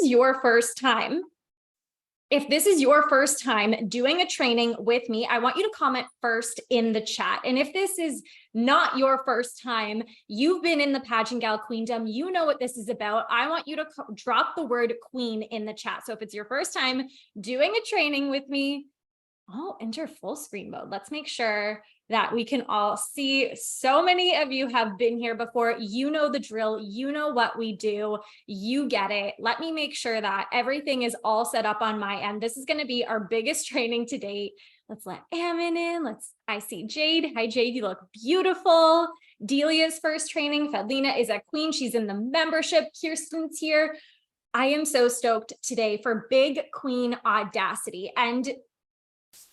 your first time, doing a training with me, I want you to comment first in the chat. And if this is not your first time, you've been in the Pageant Gal Queendom, you know what this is about. I want you to drop the word queen in the chat. So if it's your first time doing a training with me, enter full screen mode. Let's make sure that we can all see. So many of you have been here before. You know the drill. You know what we do. You get it. Let me make sure that everything is all set up on my end. This is going to be our biggest training to date. Let's let Ammon in. I see Jade. Hi, Jade. You look beautiful. Delia's first training. Fedlina is a queen. She's in the membership. Kirsten's here. I am so stoked today for Big Queen Audacity. And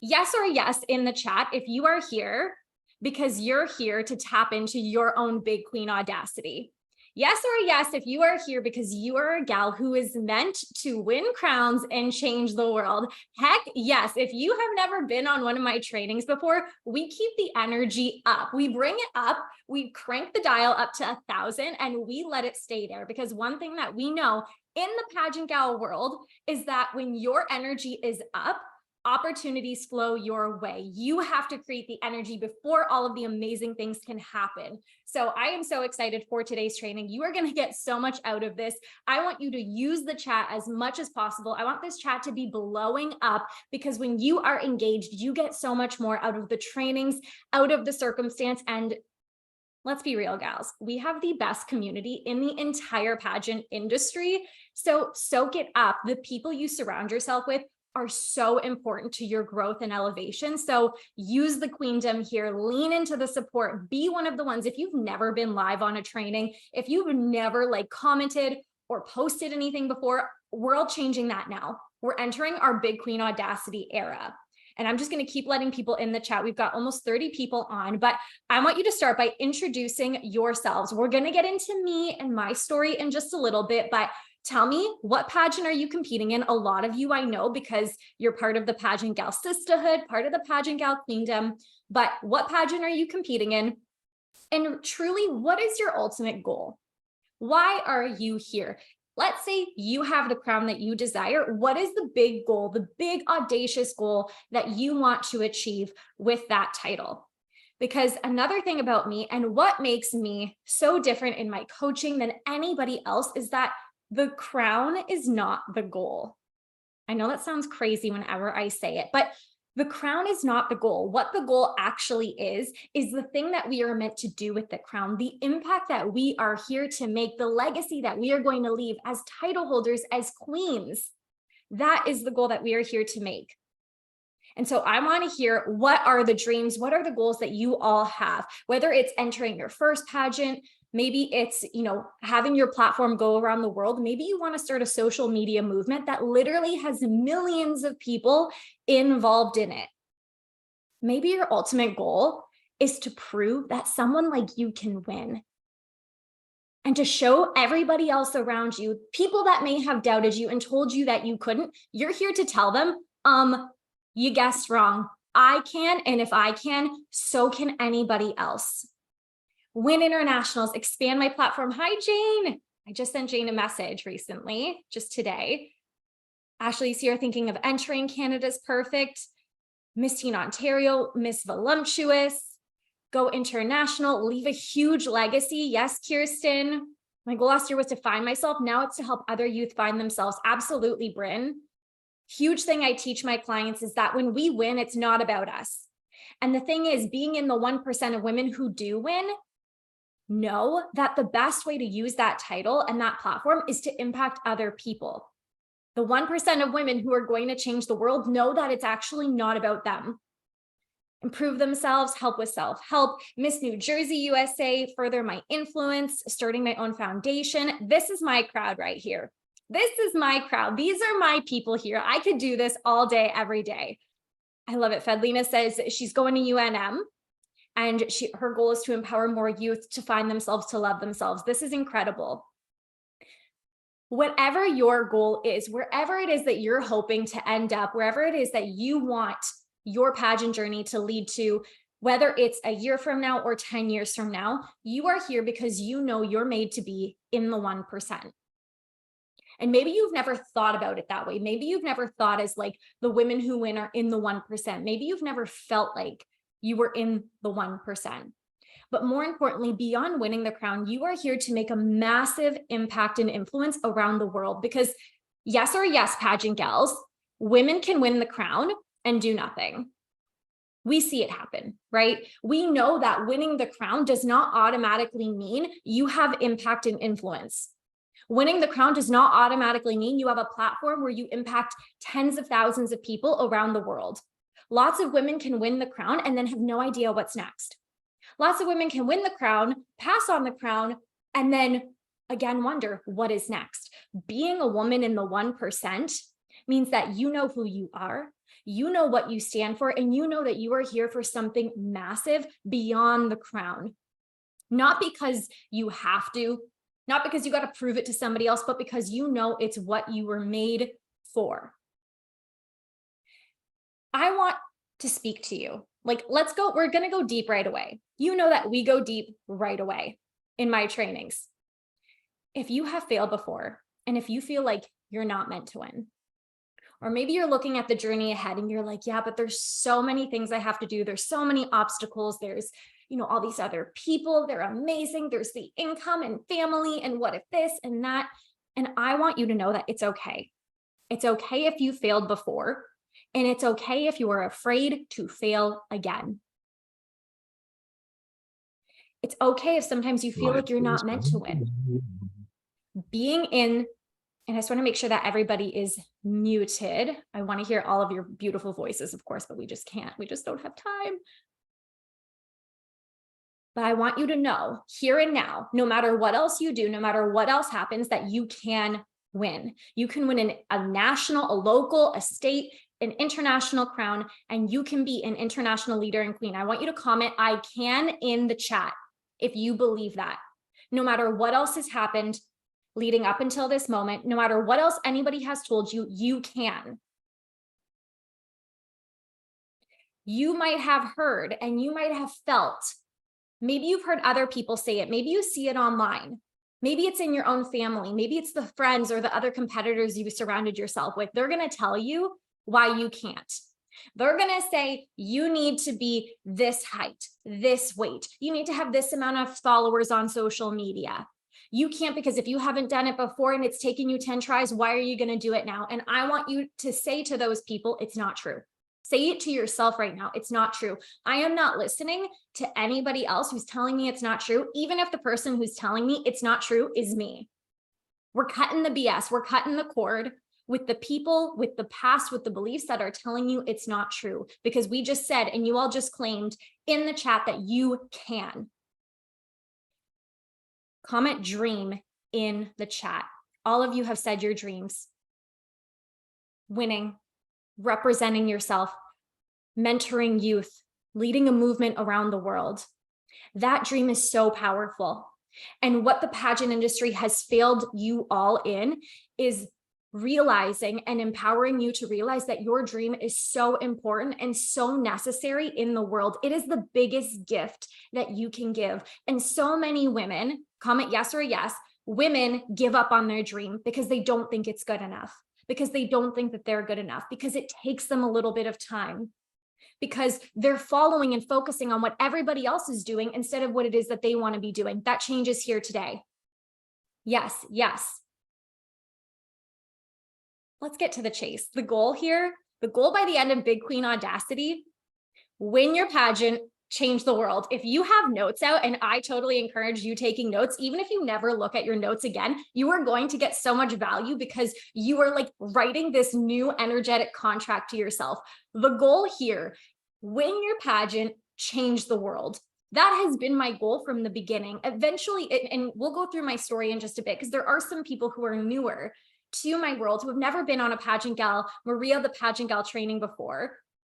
yes or yes in the chat if you are here because you're here to tap into your own Big Queen Audacity. Yes or yes if you are here because you are a gal who is meant to win crowns and change the world. Heck yes. If you have never been on one of my trainings before, we keep the energy up. We bring it up. We crank the dial up to 1,000 and we let it stay there, because one thing that we know in the pageant gal world is that when your energy is up, opportunities flow your way. You have to create the energy before all of the amazing things can happen. So I am so excited for today's training. You are going to get so much out of this. I want you to use the chat as much as possible. I want this chat to be blowing up, because when you are engaged, you get so much more out of the trainings, out of the circumstance. And let's be real, gals, we have the best community in the entire pageant industry. So soak it up. The people you surround yourself with are so important to your growth and elevation. So use the queendom here, lean into the support, be one of the ones. If you've never been live on a training, if you've never commented or posted anything before, we're all changing that now. We're entering our Big Queen Audacity era. And I'm just going to keep letting people in the chat. We've got almost 30 people on, but I want you to start by introducing yourselves. We're going to get into me and my story in just a little bit, but tell me, what pageant are you competing in? A lot of you I know because you're part of the Pageant Gal Sisterhood, part of the Pageant Gal Queendom, but what pageant are you competing in? And truly, what is your ultimate goal? Why are you here? Let's say you have the crown that you desire. What is the big goal, the big audacious goal that you want to achieve with that title? Because another thing about me and what makes me so different in my coaching than anybody else is that the crown is not the goal. I know that sounds crazy whenever I say it, but the crown is not the goal. What the goal actually is the thing that we are meant to do with the crown, the impact that we are here to make, the legacy that we are going to leave as title holders, as queens. That is the goal that we are here to make. And so I want to hear, what are the dreams? What are the goals that you all have? Whether it's entering your first pageant, maybe it's, having your platform go around the world. Maybe you want to start a social media movement that literally has millions of people involved in it. Maybe your ultimate goal is to prove that someone like you can win. And to show everybody else around you, people that may have doubted you and told you that you couldn't, you're here to tell them, you guessed wrong. I can, and if I can, so can anybody else. Win internationals, expand my platform. Hi, Jane. I just sent Jane a message recently, just today. Ashley's here thinking of entering. Canada's perfect. Miss Teen Ontario, Miss Voluptuous. Go international, leave a huge legacy. Yes, Kirsten. My goal last year was to find myself. Now it's to help other youth find themselves. Absolutely, Bryn. Huge thing I teach my clients is that when we win, it's not about us. And the thing is, being in the 1% of women who do win, know that the best way to use that title and that platform is to impact other people. The 1% of women who are going to change the world know that it's actually not about them. Improve themselves, help with self-help, Miss New Jersey, USA, further my influence, starting my own foundation. This is my crowd right here. This is my crowd. These are my people here. I could do this all day, every day. I love it. Fedlina says she's going to UNM. And her goal is to empower more youth to find themselves, to love themselves. This is incredible. Whatever your goal is, wherever it is that you're hoping to end up, wherever it is that you want your pageant journey to lead to, whether it's a year from now or 10 years from now, you are here because you know you're made to be in the 1%. And maybe you've never thought about it that way. Maybe you've never thought as like the women who win are in the 1%. Maybe you've never felt like you were in the 1%. But more importantly, beyond winning the crown, you are here to make a massive impact and influence around the world. Because yes or yes, pageant gals, women can win the crown and do nothing. We see it happen, right? We know that winning the crown does not automatically mean you have impact and influence. Winning the crown does not automatically mean you have a platform where you impact tens of thousands of people around the world. Lots of women can win the crown and then have no idea what's next. Lots of women can win the crown, pass on the crown, and then again wonder what is next. Being a woman in the 1% means that you know who you are, you know what you stand for, and you know that you are here for something massive beyond the crown. Not because you have to, not because you got to prove it to somebody else, but because you know it's what you were made for. I want to speak to you. Like, let's go, we're going to go deep right away. You know that we go deep right away in my trainings. If you have failed before, and if you feel like you're not meant to win, or maybe you're looking at the journey ahead and you're like, yeah, but there's so many things I have to do. There's so many obstacles. There's, all these other people, they're amazing. There's the income and family, and what if this and that. And I want you to know that it's okay. It's okay if you failed before, and it's okay if you are afraid to fail again. It's okay if sometimes you feel like you're not meant to win. Being in, and I just want to make sure that everybody is muted. I want to hear all of your beautiful voices, of course, but we just can't. We just don't have time. But I want you to know here and now, no matter what else you do, no matter what else happens, that you can win. You can win a national, a local, a state, an international crown, and you can be an international leader and queen. I want you to comment "I can" in the chat if you believe that. No matter what else has happened leading up until this moment, no matter what else anybody has told you, you can. You might have heard and you might have felt, maybe you've heard other people say it, maybe you see it online, maybe it's in your own family, maybe it's the friends or the other competitors you've surrounded yourself with. They're going to tell you why you can't. They're going to say, you need to be this height, this weight. You need to have this amount of followers on social media. You can't, because if you haven't done it before and it's taken you 10 tries, why are you going to do it now? And I want you to say to those people, it's not true. Say it to yourself right now. It's not true. I am not listening to anybody else who's telling me it's not true, even if the person who's telling me it's not true is me. We're cutting the BS. We're cutting the cord with the people, with the past, with the beliefs that are telling you it's not true, because we just said, and you all just claimed in the chat, that you can. Comment "dream" in the chat. All of you have said your dreams. Winning, representing yourself, mentoring youth, leading a movement around the world. That dream is so powerful. And what the pageant industry has failed you all in is realizing and empowering you to realize that your dream is so important and so necessary in the world. It is the biggest gift that you can give. And so many women, comment yes or yes, women give up on their dream because they don't think it's good enough, because they don't think that they're good enough, because it takes them a little bit of time, because they're following and focusing on what everybody else is doing instead of what it is that they want to be doing. That change is here today. Yes, yes. Let's get to the chase. The goal here, the goal by the end of Big Queen Audacity: win your pageant, change the world. If you have notes out, and I totally encourage you taking notes, even if you never look at your notes again, you are going to get so much value because you are like writing this new energetic contract to yourself. The goal here: win your pageant, change the world. That has been my goal from the beginning. Eventually, and we'll go through my story in just a bit, because there are some people who are newer to my world who have never been on a Pageant Gal, Maria the Pageant Gal training before.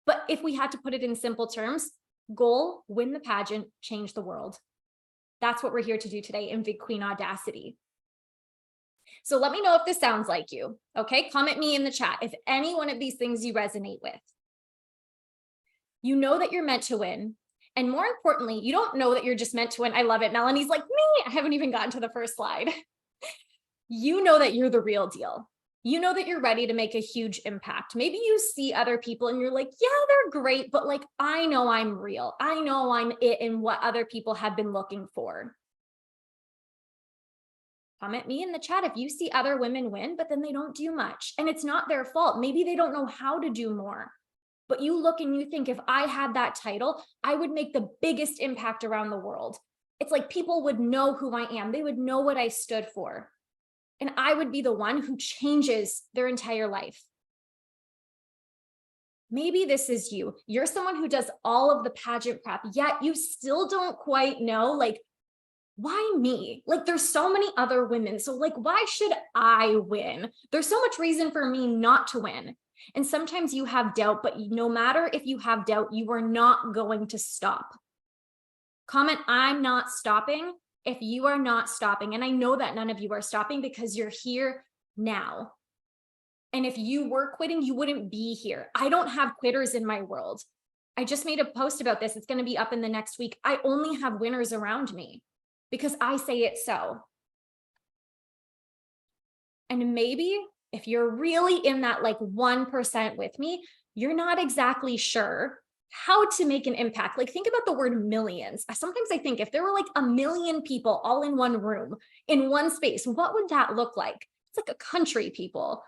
But if we had to put it in simple terms, goal: win the pageant, change the world. That's what we're here to do today in Big Queen Audacity. So let me know if this sounds like you. Okay, comment me in the chat if any one of these things you resonate with. You know that you're meant to win. And more importantly, you don't know that you're just meant to win. I love it. Melanie's like, me, I haven't even gotten to the first slide. you know that you're the real deal. You know that you're ready to make a huge impact. Maybe you see other people and you're like, yeah, they're great, but like, I know I'm real. I know I'm it and what other people have been looking for. Comment me in the chat if you see other women win, but then they don't do much. And it's not their fault. Maybe they don't know how to do more. But you look and you think, if I had that title, I would make the biggest impact around the world. It's like people would know who I am. They would know what I stood for. And I would be the one who changes their entire life. Maybe this is you. You're someone who does all of the pageant prep, yet you still don't quite know, like, why me? Like, there's so many other women. So like, why should I win? There's so much reason for me not to win. And sometimes you have doubt, but no matter if you have doubt, you are not going to stop. Comment, I'm not stopping, if you are not stopping. And I know that none of you are stopping because you're here now. And if you were quitting, you wouldn't be here. I don't have quitters in my world. I just made a post about this. It's going to be up in the next week. I only have winners around me because I say it so. And maybe if you're really in that like 1% with me, you're not exactly sure how to make an impact. Like, think about the word millions. Sometimes I think if there were like 1 million people all in one room, in one space, what would that look like? It's like a country, people.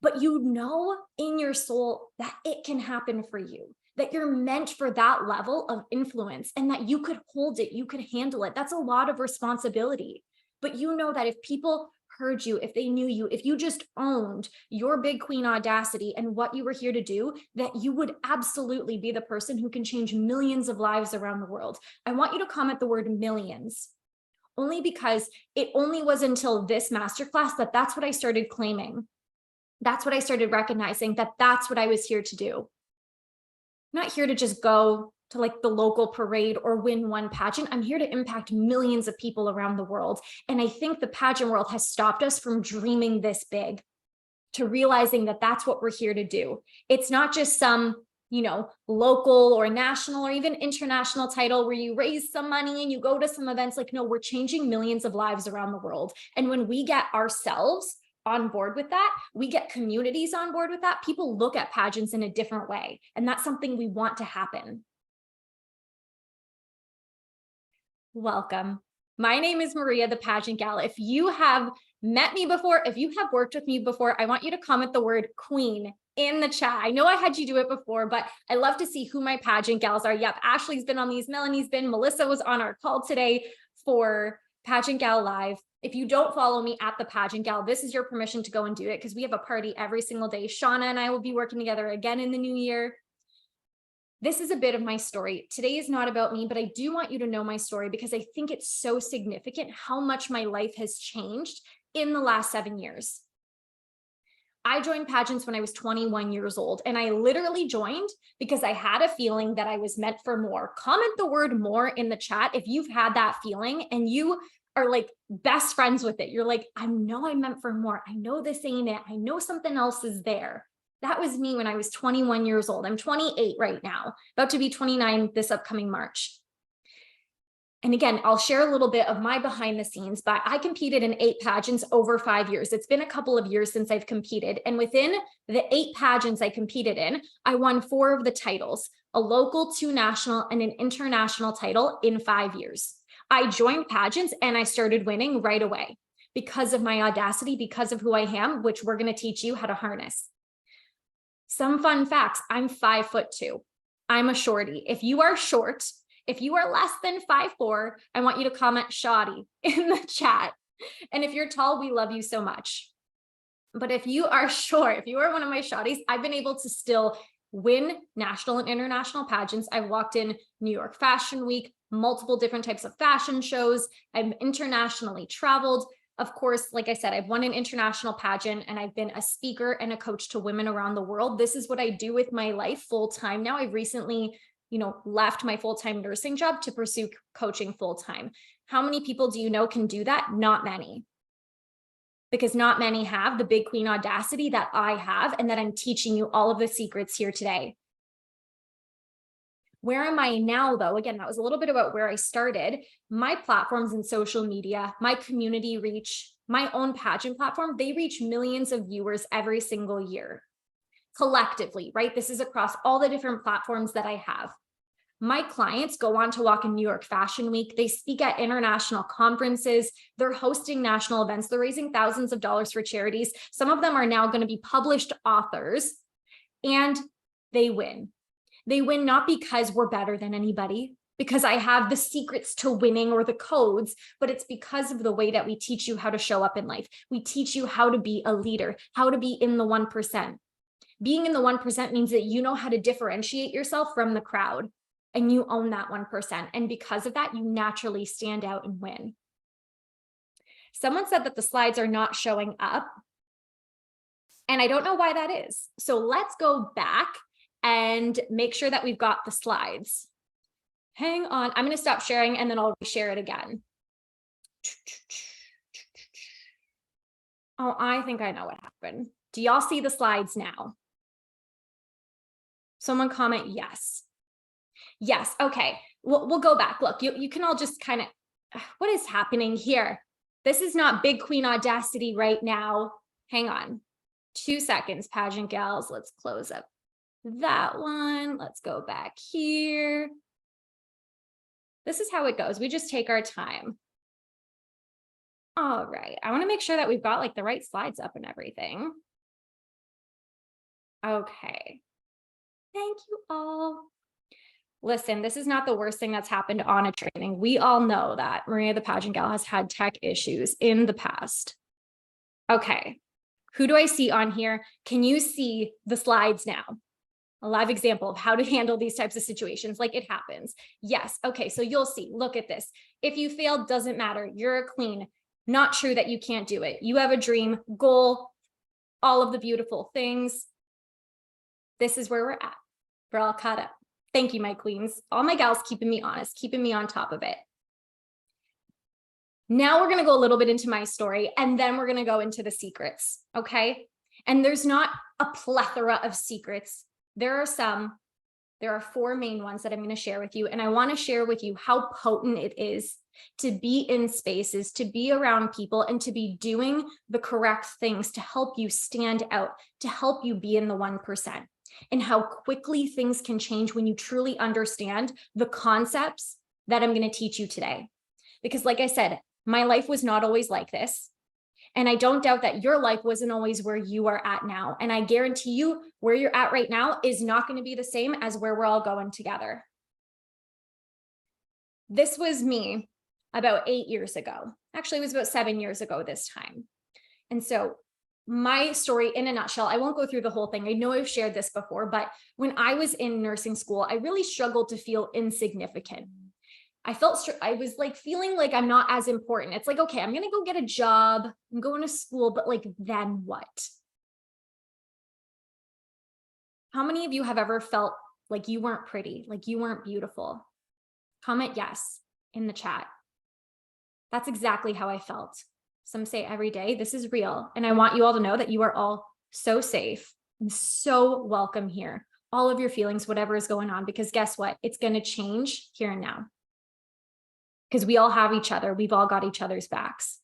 But you know in your soul that it can happen for you, that you're meant for that level of influence and that you could hold it, you could handle it. That's a lot of responsibility. But you know that if people heard you, if they knew you, if you just owned your big queen audacity and what you were here to do, that you would absolutely be the person who can change millions of lives around the world. I want you to comment the word millions, only because it only was until this masterclass that that's what I started claiming. That's what I started recognizing, that that's what I was here to do. I'm not here to just go to like the local parade or win one pageant. I'm here to impact millions of people around the world. And I think the pageant world has stopped us from dreaming this big, to realizing that that's what we're here to do. It's not just some, local or national or even international title where you raise some money and you go to some events. Like, no, we're changing millions of lives around the world. And when we get ourselves on board with that, we get communities on board with that, people look at pageants in a different way. And that's something we want to happen. Welcome. My name is Maria, the pageant gal. If you have met me before, if you have worked with me before, I want you to comment the word queen in the chat. I know I had you do it before, but I love to see who my pageant gals are. Yep, Ashley's been on these, Melanie's been, Melissa was on our call today for Pageant Gal Live. If you don't follow me at the Pageant Gal, this is your permission to go and do it because we have a party every single day. Shauna and I will be working together again in the new year. This is a bit of my story. Today is not about me, but I do want you to know my story because I think it's so significant how much my life has changed in the last 7 years. I joined pageants when I was 21 years old, and I literally joined because I had a feeling that I was meant for more. Comment the word more in the chat if you've had that feeling and you are like best friends with it. You're like, I know I'm meant for more. I know this ain't it. I know something else is there. That was me when I was 21 years old. I'm 28 right now, about to be 29 this upcoming March. And again, I'll share a little bit of my behind the scenes, but I competed in 8 pageants over 5 years. It's been a couple of years since I've competed. And within the 8 pageants I competed in, I won 4 of the titles, a local, 2 national, and an international title in 5 years. I joined pageants and I started winning right away because of my audacity, because of who I am, which we're going to teach you how to harness. Some fun facts. I'm 5'2". I'm a shorty. If you are short, if you are less than 5'4", I want you to comment shoddy in the chat. And if you're tall, we love you so much. But if you are short, if you are one of my shotties, I've been able to still win national and international pageants. I've walked in New York Fashion Week, multiple different types of fashion shows. I've internationally traveled. Of course, like I said, I've won an international pageant and I've been a speaker and a coach to women around the world. This is what I do with my life full time now. I've recently, left my full-time nursing job to pursue coaching full-time. How many people do you know can do that? Not many. Because not many have the big queen audacity that I have and that I'm teaching you all of the secrets here today. Where am I now, though? Again, that was a little bit about where I started. My platforms in social media, my community reach, my own pageant platform, they reach millions of viewers every single year collectively, right? This is across all the different platforms that I have. My clients go on to walk in New York Fashion Week. They speak at international conferences. They're hosting national events. They're raising thousands of dollars for charities. Some of them are now going to be published authors, and they win. They win not because we're better than anybody, because I have the secrets to winning or the codes, but it's because of the way that we teach you how to show up in life. We teach you how to be a leader, how to be in the 1%. Being in the 1% means that you know how to differentiate yourself from the crowd, and you own that 1%. And because of that, you naturally stand out and win. Someone said that the slides are not showing up, and I don't know why that is. So let's go back and make sure that we've got the slides. Hang on, I'm going to stop sharing and then I'll share it again. Oh, I think I know what happened. Do y'all see the slides now? Someone comment yes. Yes, okay, we'll go back. Look, you can all just kind of, what is happening here? This is not Big Queen Audacity right now. Hang on, 2 seconds, pageant gals. Let's close up that one. Let's go back here. This is how it goes. We just take our time. All right, I want to make sure that we've got like the right slides up and everything. Okay, thank you all. Listen, this is not the worst thing that's happened on a training. We all know that Maria the pageant gal has had tech issues in the past. Okay, who do I see on here? Can you see the slides now? A live example of how to handle these types of situations, like it happens. Yes, okay, so you'll see, look at this. If you failed, doesn't matter, you're a queen. Not true that you can't do it. You have a dream, goal, all of the beautiful things. This is where we're at. We're all caught up. Thank you, my queens. All my gals keeping me honest, keeping me on top of it. Now we're gonna go a little bit into my story, and then we're gonna go into the secrets, okay? And there's not a plethora of secrets. There are 4 main ones that I'm gonna share with you, and I wanna share with you how potent it is to be in spaces, to be around people, and to be doing the correct things to help you stand out, to help you be in the 1%. And how quickly things can change when you truly understand the concepts that I'm going to teach you today. Because like I said, my life was not always like this. And I don't doubt that your life wasn't always where you are at now. And I guarantee you where you're at right now is not going to be the same as where we're all going together. This was me about 8 years ago. Actually, it was about 7 years ago this time. And so my story in a nutshell, I won't go through the whole thing. I know I've shared this before, but when I was in nursing school, I really struggled to feel insignificant. I was like feeling like I'm not as important. It's like, okay, I'm going to go get a job. I'm going to school, but like, then what? How many of you have ever felt like you weren't pretty, like you weren't beautiful? Comment yes in the chat. That's exactly how I felt. Some say every day. This is real. And I want you all to know that you are all so safe and so welcome here. All of your feelings, whatever is going on, because guess what? It's going to change here and now. Because we all have each other. We've all got each other's backs.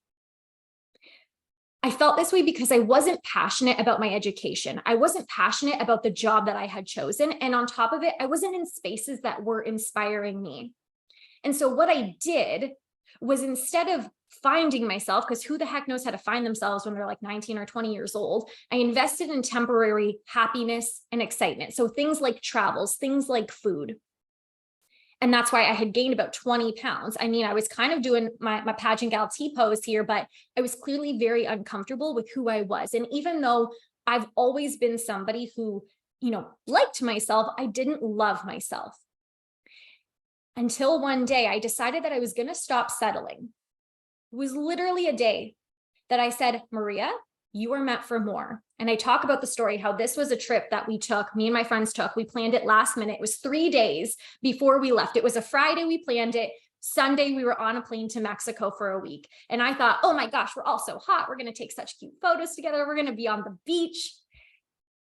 I felt this way because I wasn't passionate about my education. I wasn't passionate about the job that I had chosen. And on top of it, I wasn't in spaces that were inspiring me. And so what I did was, instead of finding myself, because who the heck knows how to find themselves when they're like 19 or 20 years old, I invested in temporary happiness and excitement. So things like travels, things like food. And that's why I had gained about 20 pounds. I mean, I was kind of doing my pageant gal T-pose here, but I was clearly very uncomfortable with who I was. And even though I've always been somebody who, liked myself, I didn't love myself. Until one day I decided that I was going to stop settling. It was literally a day that I said, Maria, you are meant for more. And I talk about the story, how this was a trip that we took, me and my friends took. We planned it last minute. It was 3 days before we left. It was a Friday we planned it. Sunday, we were on a plane to Mexico for a week. And I thought, oh my gosh, we're all so hot. We're going to take such cute photos together. We're going to be on the beach.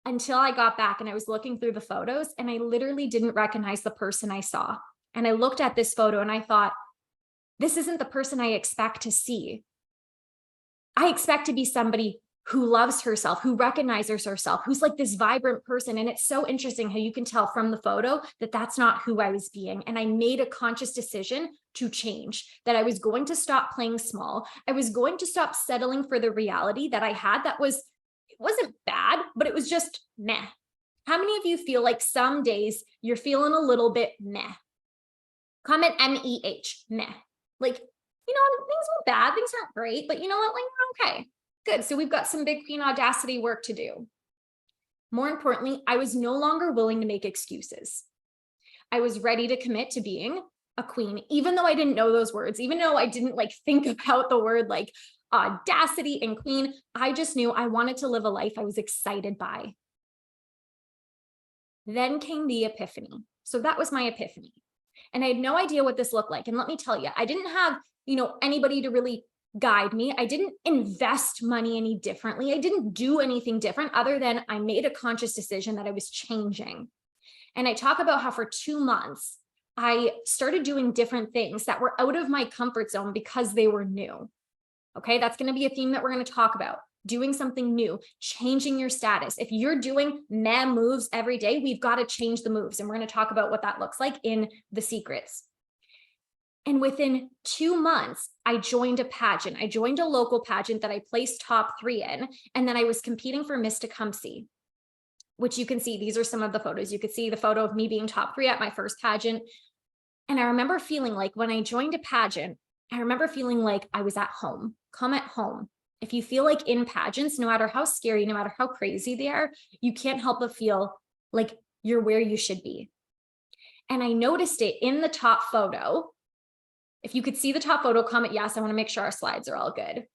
Until I got back and I was looking through the photos, and I literally didn't recognize the person I saw. And I looked at this photo and I thought, this isn't the person I expect to see. I expect to be somebody who loves herself, who recognizes herself, who's like this vibrant person. And it's so interesting how you can tell from the photo that that's not who I was being. And I made a conscious decision to change, that I was going to stop playing small. I was going to stop settling for the reality that I had that it wasn't bad, but it was just meh. How many of you feel like some days you're feeling a little bit meh? Comment M-E-H, meh. Like, things aren't bad, things aren't great, but you know what, like, we're okay. Good, so we've got some big queen audacity work to do. More importantly, I was no longer willing to make excuses. I was ready to commit to being a queen, even though I didn't know those words, even though I didn't like think about the word like audacity and queen. I just knew I wanted to live a life I was excited by. Then came the epiphany. So that was my epiphany. And I had no idea what this looked like. And let me tell you, I didn't have, anybody to really guide me. I didn't invest money any differently. I didn't do anything different other than I made a conscious decision that I was changing. And I talk about how for 2 months, I started doing different things that were out of my comfort zone because they were new. Okay, that's going to be a theme that we're going to talk about. Doing something new, changing your status. If you're doing meh moves every day, we've got to change the moves. And we're going to talk about what that looks like in the secrets. And within 2 months, I joined a pageant. I joined a local pageant that I placed top 3 in. And then I was competing for Miss Tecumseh, which you can see. These are some of the photos. You could see the photo of me being top 3 at my first pageant. And I remember feeling like when I joined a pageant, I remember feeling like I was at home. Come at home. If you feel like in pageants, no matter how scary, no matter how crazy they are, you can't help but feel like you're where you should be. And I noticed it in the top photo. If you could see the top photo, comment yes. I want to make sure our slides are all good.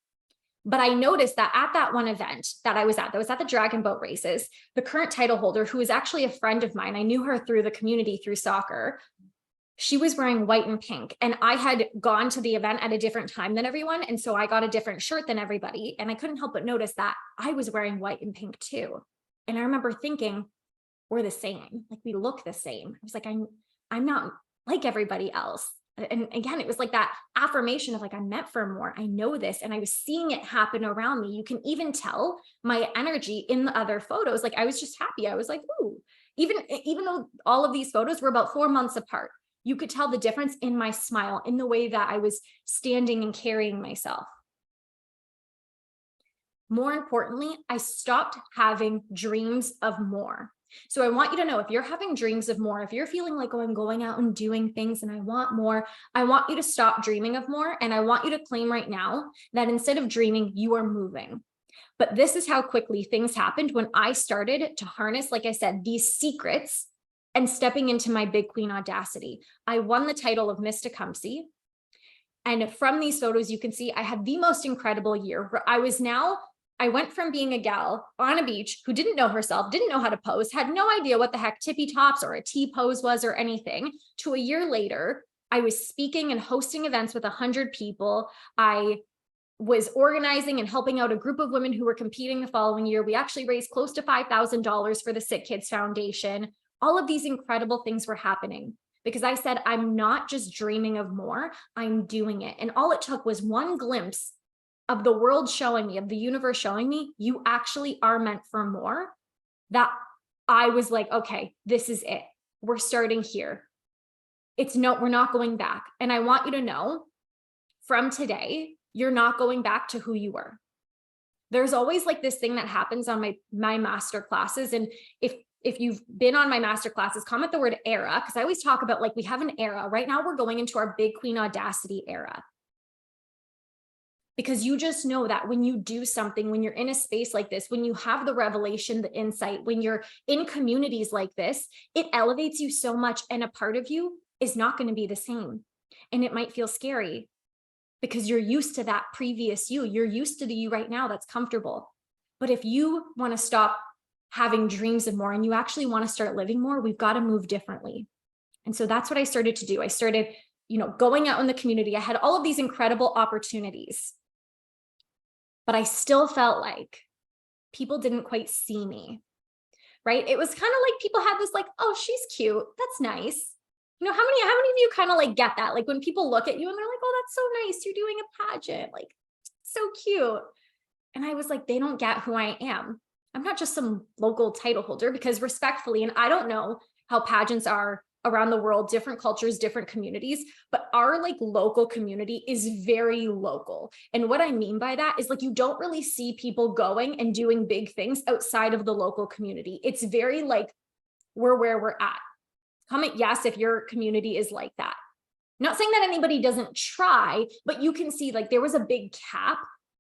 But I noticed that at that one event that was at the Dragon Boat races, the current title holder, who is actually a friend of mine, I knew her through the community, through soccer, she was wearing white and pink. And I had gone to the event at a different time than everyone. And so I got a different shirt than everybody. And I couldn't help but notice that I was wearing white and pink too. And I remember thinking, we're the same. Like, we look the same. I was like, I'm not like everybody else. And again, it was like that affirmation of like, I'm meant for more. I know this. And I was seeing it happen around me. You can even tell my energy in the other photos. Like, I was just happy. I was like, ooh, even though all of these photos were about 4 months apart, you could tell the difference in my smile, in the way that I was standing and carrying myself. More importantly, I stopped having dreams of more. So I want you to know, if you're having dreams of more, if you're feeling like, oh, I'm going out and doing things and I want more, I want you to stop dreaming of more. And I want you to claim right now that instead of dreaming, you are moving. But this is how quickly things happened when I started to harness, like I said, these secrets and stepping into my big queen audacity. I won the title of Miss Tecumseh. And from these photos, you can see I had the most incredible year. I went from being a gal on a beach who didn't know herself, didn't know how to pose, had no idea what the heck tippy tops or a T pose was or anything, to a year later, I was speaking and hosting events with 100 people. I was organizing and helping out a group of women who were competing the following year. We actually raised close to $5,000 for the Sick Kids Foundation. All of these incredible things were happening because I said, I'm not just dreaming of more, I'm doing it. And all it took was one glimpse of the world showing me, of the universe showing me, you actually are meant for more, that I was like, okay, this is it. We're starting here. We're not going back. And I want you to know, from today, you're not going back to who you were. There's always like this thing that happens on my master classes. And if you've been on my master classes, comment the word era, because I always talk about like, we have an era. Right now, we're going into our big queen audacity era. Because you just know that when you do something, when you're in a space like this, when you have the revelation, the insight, when you're in communities like this, it elevates you so much. And a part of you is not going to be the same. And it might feel scary because you're used to that previous you. You're used to the you right now that's comfortable. But if you want to stop having dreams of more and you actually want to start living more, we've got to move differently. And so that's what I started to do. I started, going out in the community. I had all of these incredible opportunities, but I still felt like people didn't quite see me, right? It was kind of like people had this like, oh, she's cute. That's nice. How many of you kind of like get that? Like when people look at you and they're like, oh, that's so nice. You're doing a pageant. Like, so cute. And I was like, they don't get who I am. I'm not just some local title holder, because respectfully, and I don't know how pageants are around the world, different cultures, different communities, but our like local community is very local. And what I mean by that is like, you don't really see people going and doing big things outside of the local community. It's very like, we're where we're at. Comment yes if your community is like that. Not saying that anybody doesn't try, but you can see like there was a big cap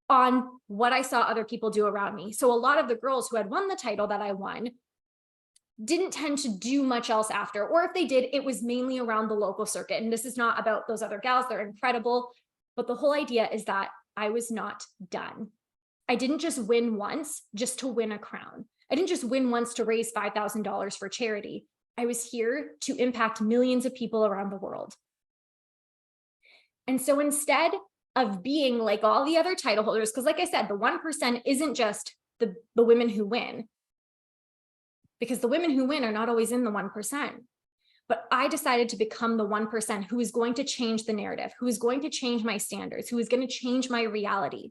on what I saw other people do around me. So a lot of the girls who had won the title that I won didn't tend to do much else after, or if they did, it was mainly around the local circuit. And this is not about those other gals, they're incredible. But the whole idea is that I was not done. I didn't just win once just to win a crown. I didn't just win once to raise $5,000 for charity. I was here to impact millions of people around the world. And so instead of being like all the other title holders, because like I said, the 1% isn't just the women who win, because the women who win are not always in the 1%. But I decided to become the 1% who is going to change the narrative, who is going to change my standards, who is going to change my reality.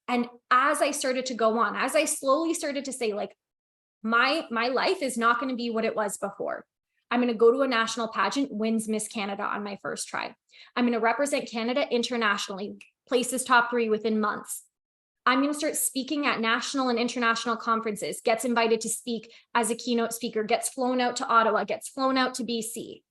And as I started to go on, as I slowly started to say, like, my life is not going to be what it was before. I'm going to go to a national pageant, wins Miss Canada on my first try. I'm going to represent Canada internationally, places top 3 within months. I'm going to start speaking at national and international conferences, gets invited to speak as a keynote speaker, gets flown out to Ottawa, gets flown out to BC.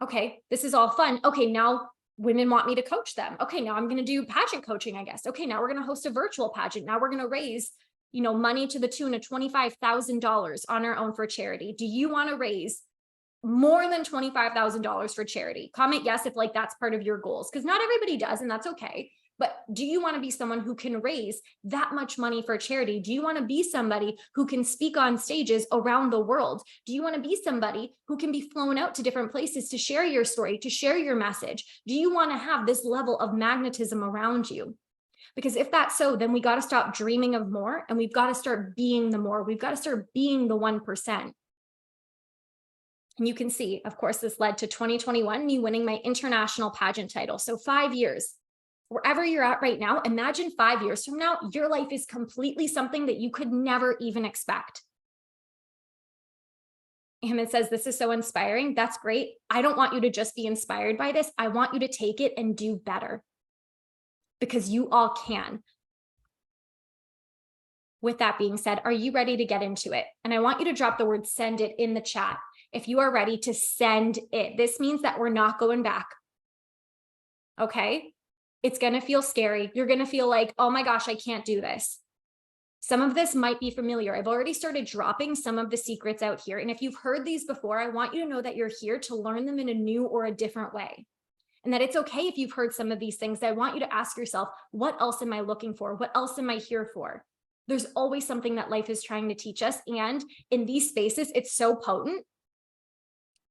Okay, this is all fun. Okay, now women want me to coach them. Okay, now I'm going to do pageant coaching, I guess. Okay, now we're going to host a virtual pageant. Now we're going to raise, money to the tune of $25,000 on our own for charity. Do you want to raise more than $25,000 for charity? Comment yes if like that's part of your goals, because not everybody does, and that's okay. But do you want to be someone who can raise that much money for charity? Do you want to be somebody who can speak on stages around the world? Do you want to be somebody who can be flown out to different places to share your story, to share your message? Do you want to have this level of magnetism around you? Because if that's so, then we got to stop dreaming of more, and we've got to start being the more. We've got to start being the 1%. And you can see, of course, this led to 2021, me winning my international pageant title. So 5 years. Wherever you're at right now, imagine 5 years from now, your life is completely something that you could never even expect. Hammond says, this is so inspiring. That's great. I don't want you to just be inspired by this. I want you to take it and do better, because you all can. With that being said, are you ready to get into it? And I want you to drop the word send it in the chat if you are ready to send it. This means that we're not going back. Okay? It's going to feel scary. You're going to feel like, oh my gosh, I can't do this. Some of this might be familiar. I've already started dropping some of the secrets out here. And if you've heard these before, I want you to know that you're here to learn them in a new or a different way. And that it's okay if you've heard some of these things. I want you to ask yourself, what else am I looking for? What else am I here for? There's always something that life is trying to teach us. And in these spaces, it's so potent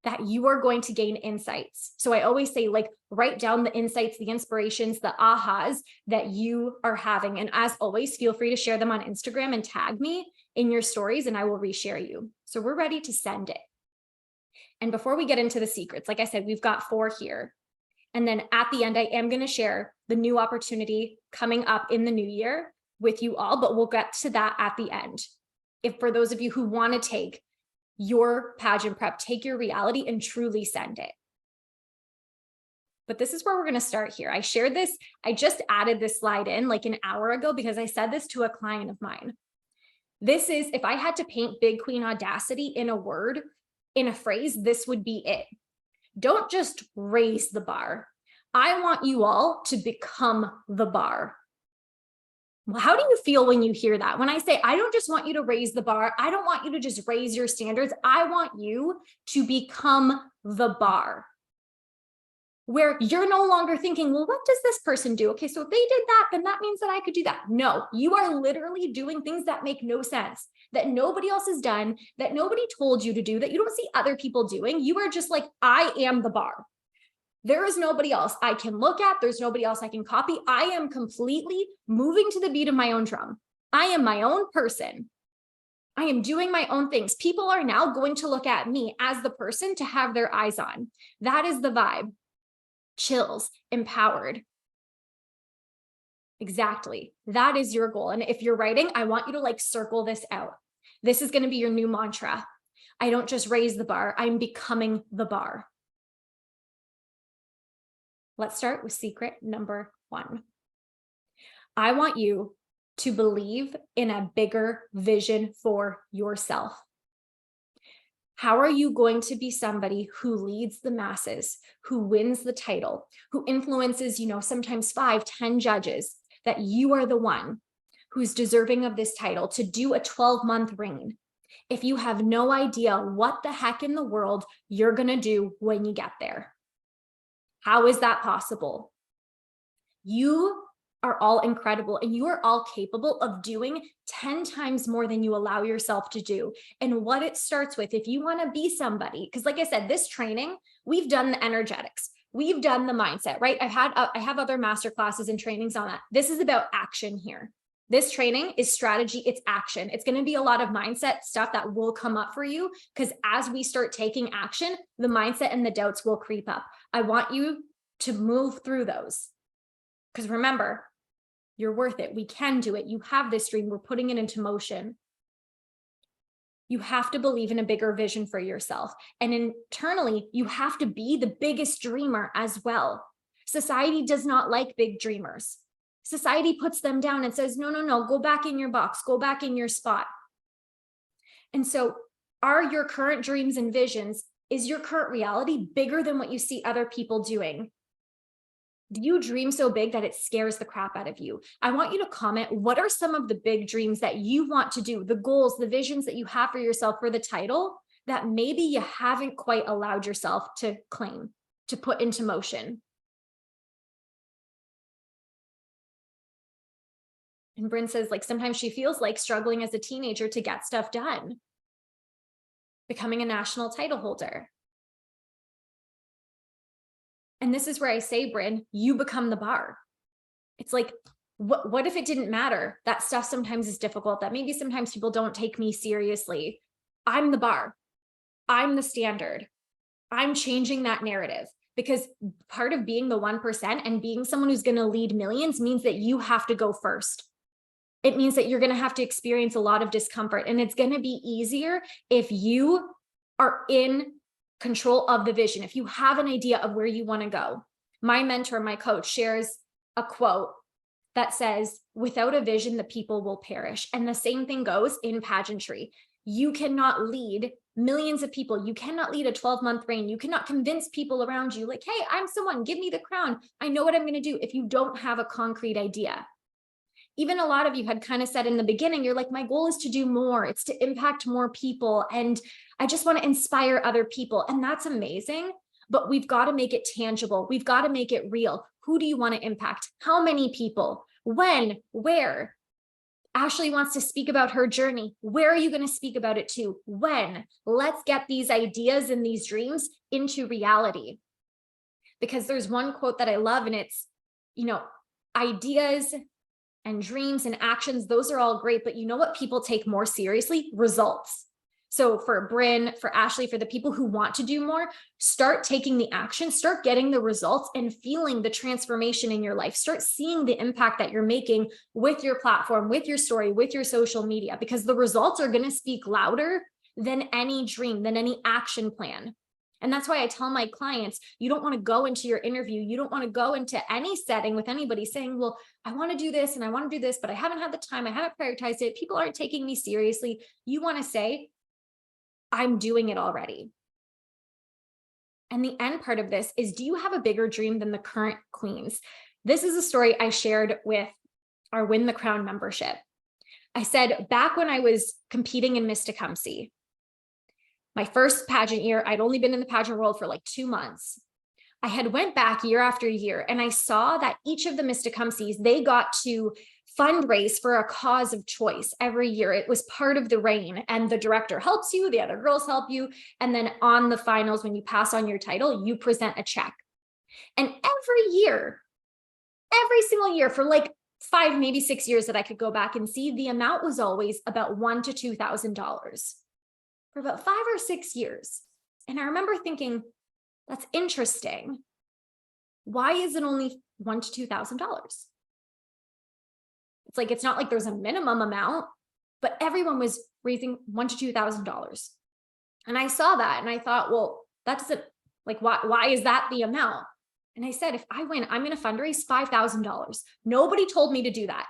that you are going to gain insights. So I always say, like, write down the insights, the inspirations, the ahas that you are having. And as always, feel free to share them on Instagram and tag me in your stories, and I will reshare you. So we're ready to send it. And before we get into the secrets, like I said, we've got 4 here. And then at the end, I am going to share the new opportunity coming up in the new year with you all, but we'll get to that at the end. If for those of you who want to take your pageant prep, take your reality and truly send it. But this is where we're going to start here. I shared this. I just added this slide in like an hour ago because I said this to a client of mine. This is, if I had to paint Big Queen Audacity in a word, in a phrase, this would be it. Don't just raise the bar. I want you all to become the bar. Well, how do you feel when you hear that? When I say, I don't just want you to raise the bar, I don't want you to just raise your standards. I want you to become the bar, where you're no longer thinking, well, what does this person do? Okay, so if they did that, then that means that I could do that. No, you are literally doing things that make no sense, that nobody else has done, that nobody told you to do, that you don't see other people doing. You are just like, I am the bar. There is nobody else I can look at. There's nobody else I can copy. I am completely moving to the beat of my own drum. I am my own person. I am doing my own things. People are now going to look at me as the person to have their eyes on. That is the vibe. Chills, empowered. Exactly. That is your goal. And if you're writing, I want you to like circle this out. This is going to be your new mantra. I don't just raise the bar, I'm becoming the bar. Let's start with secret number 1. I want you to believe in a bigger vision for yourself. How are you going to be somebody who leads the masses, who wins the title, who influences, sometimes 5, 10 judges, that you are the one who's deserving of this title to do a 12-month reign, if you have no idea what the heck in the world you're going to do when you get there? How is that possible? You are all incredible and you are all capable of doing 10 times more than you allow yourself to do. And what it starts with, if you want to be somebody, because like I said, this training, we've done the energetics, we've done the mindset, right? I have other masterclasses and trainings on that. This is about action here. This training is strategy, it's action. It's going to be a lot of mindset stuff that will come up for you, because as we start taking action, the mindset and the doubts will creep up. I want you to move through those. Because remember, you're worth it. We can do it. You have this dream. We're putting it into motion. You have to believe in a bigger vision for yourself. And internally, you have to be the biggest dreamer as well. Society does not like big dreamers. Society puts them down and says, no, no, no, go back in your box, go back in your spot. And so are your current dreams and visions, is your current reality bigger than what you see other people doing? Do you dream so big that it scares the crap out of you? I want you to comment, what are some of the big dreams that you want to do, the goals, the visions that you have for yourself for the title that maybe you haven't quite allowed yourself to claim, to put into motion? And Bryn says, like, sometimes she feels like struggling as a teenager to get stuff done, becoming a national title holder. And this is where I say, Bryn, you become the bar. It's like, what if it didn't matter? That stuff sometimes is difficult, that maybe sometimes people don't take me seriously. I'm the bar. I'm the standard. I'm changing that narrative, because part of being the 1% and being someone who's going to lead millions means that you have to go first. It means that you're going to have to experience a lot of discomfort, and it's going to be easier if you are in control of the vision, if you have an idea of where you want to go. My mentor, my coach, shares a quote that says, without a vision, the people will perish. And the same thing goes in pageantry. You cannot lead millions of people. You cannot lead a 12-month reign. You cannot convince people around you, like, hey, I'm someone, give me the crown, I know what I'm going to do, if you don't have a concrete idea. Even a lot of you had kind of said in the beginning, you're like, my goal is to do more. It's to impact more people. And I just want to inspire other people. And that's amazing. But we've got to make it tangible. We've got to make it real. Who do you want to impact? How many people? When? Where? Ashley wants to speak about her journey. Where are you going to speak about it to? When? Let's get these ideas and these dreams into reality. Because there's one quote that I love, and it's, ideas and dreams and actions, those are all great, but you know what people take more seriously? Results. So for Bryn, for Ashley, for the people who want to do more, start taking the action, start getting the results and feeling the transformation in your life. Start seeing the impact that you're making with your platform, with your story, with your social media, because the results are going to speak louder than any dream, than any action plan. And that's why I tell my clients, you don't want to go into your interview, you don't want to go into any setting with anybody saying, well, I want to do this and I want to do this, but I haven't had the time, I haven't prioritized it, people aren't taking me seriously. You want to say, I'm doing it already. And the end part of this is, do you have a bigger dream than the current queens? This is a story I shared with our Win the Crown membership. I said, back when I was competing in Miss Tecumseh, my first pageant year, I'd only been in the pageant world for like 2 months. I had went back year after year, and I saw that each of the Miss Tecumsehs, they got to fundraise for a cause of choice every year. It was part of the reign, and the director helps you, the other girls help you. And then on the finals, when you pass on your title, you present a check. And every single year for like 5, maybe 6 years that I could go back and see, the amount was always about $1,000 to $2,000 for about 5 or 6 years. And I remember thinking, that's interesting. Why is it only $1,000 to $2,000? It's like, it's not like there's a minimum amount, but everyone was raising $1,000 to $2,000. And I saw that and I thought, well, that's it. Like, why is that the amount? And I said, if I win, I'm going to fundraise $5,000. Nobody told me to do that.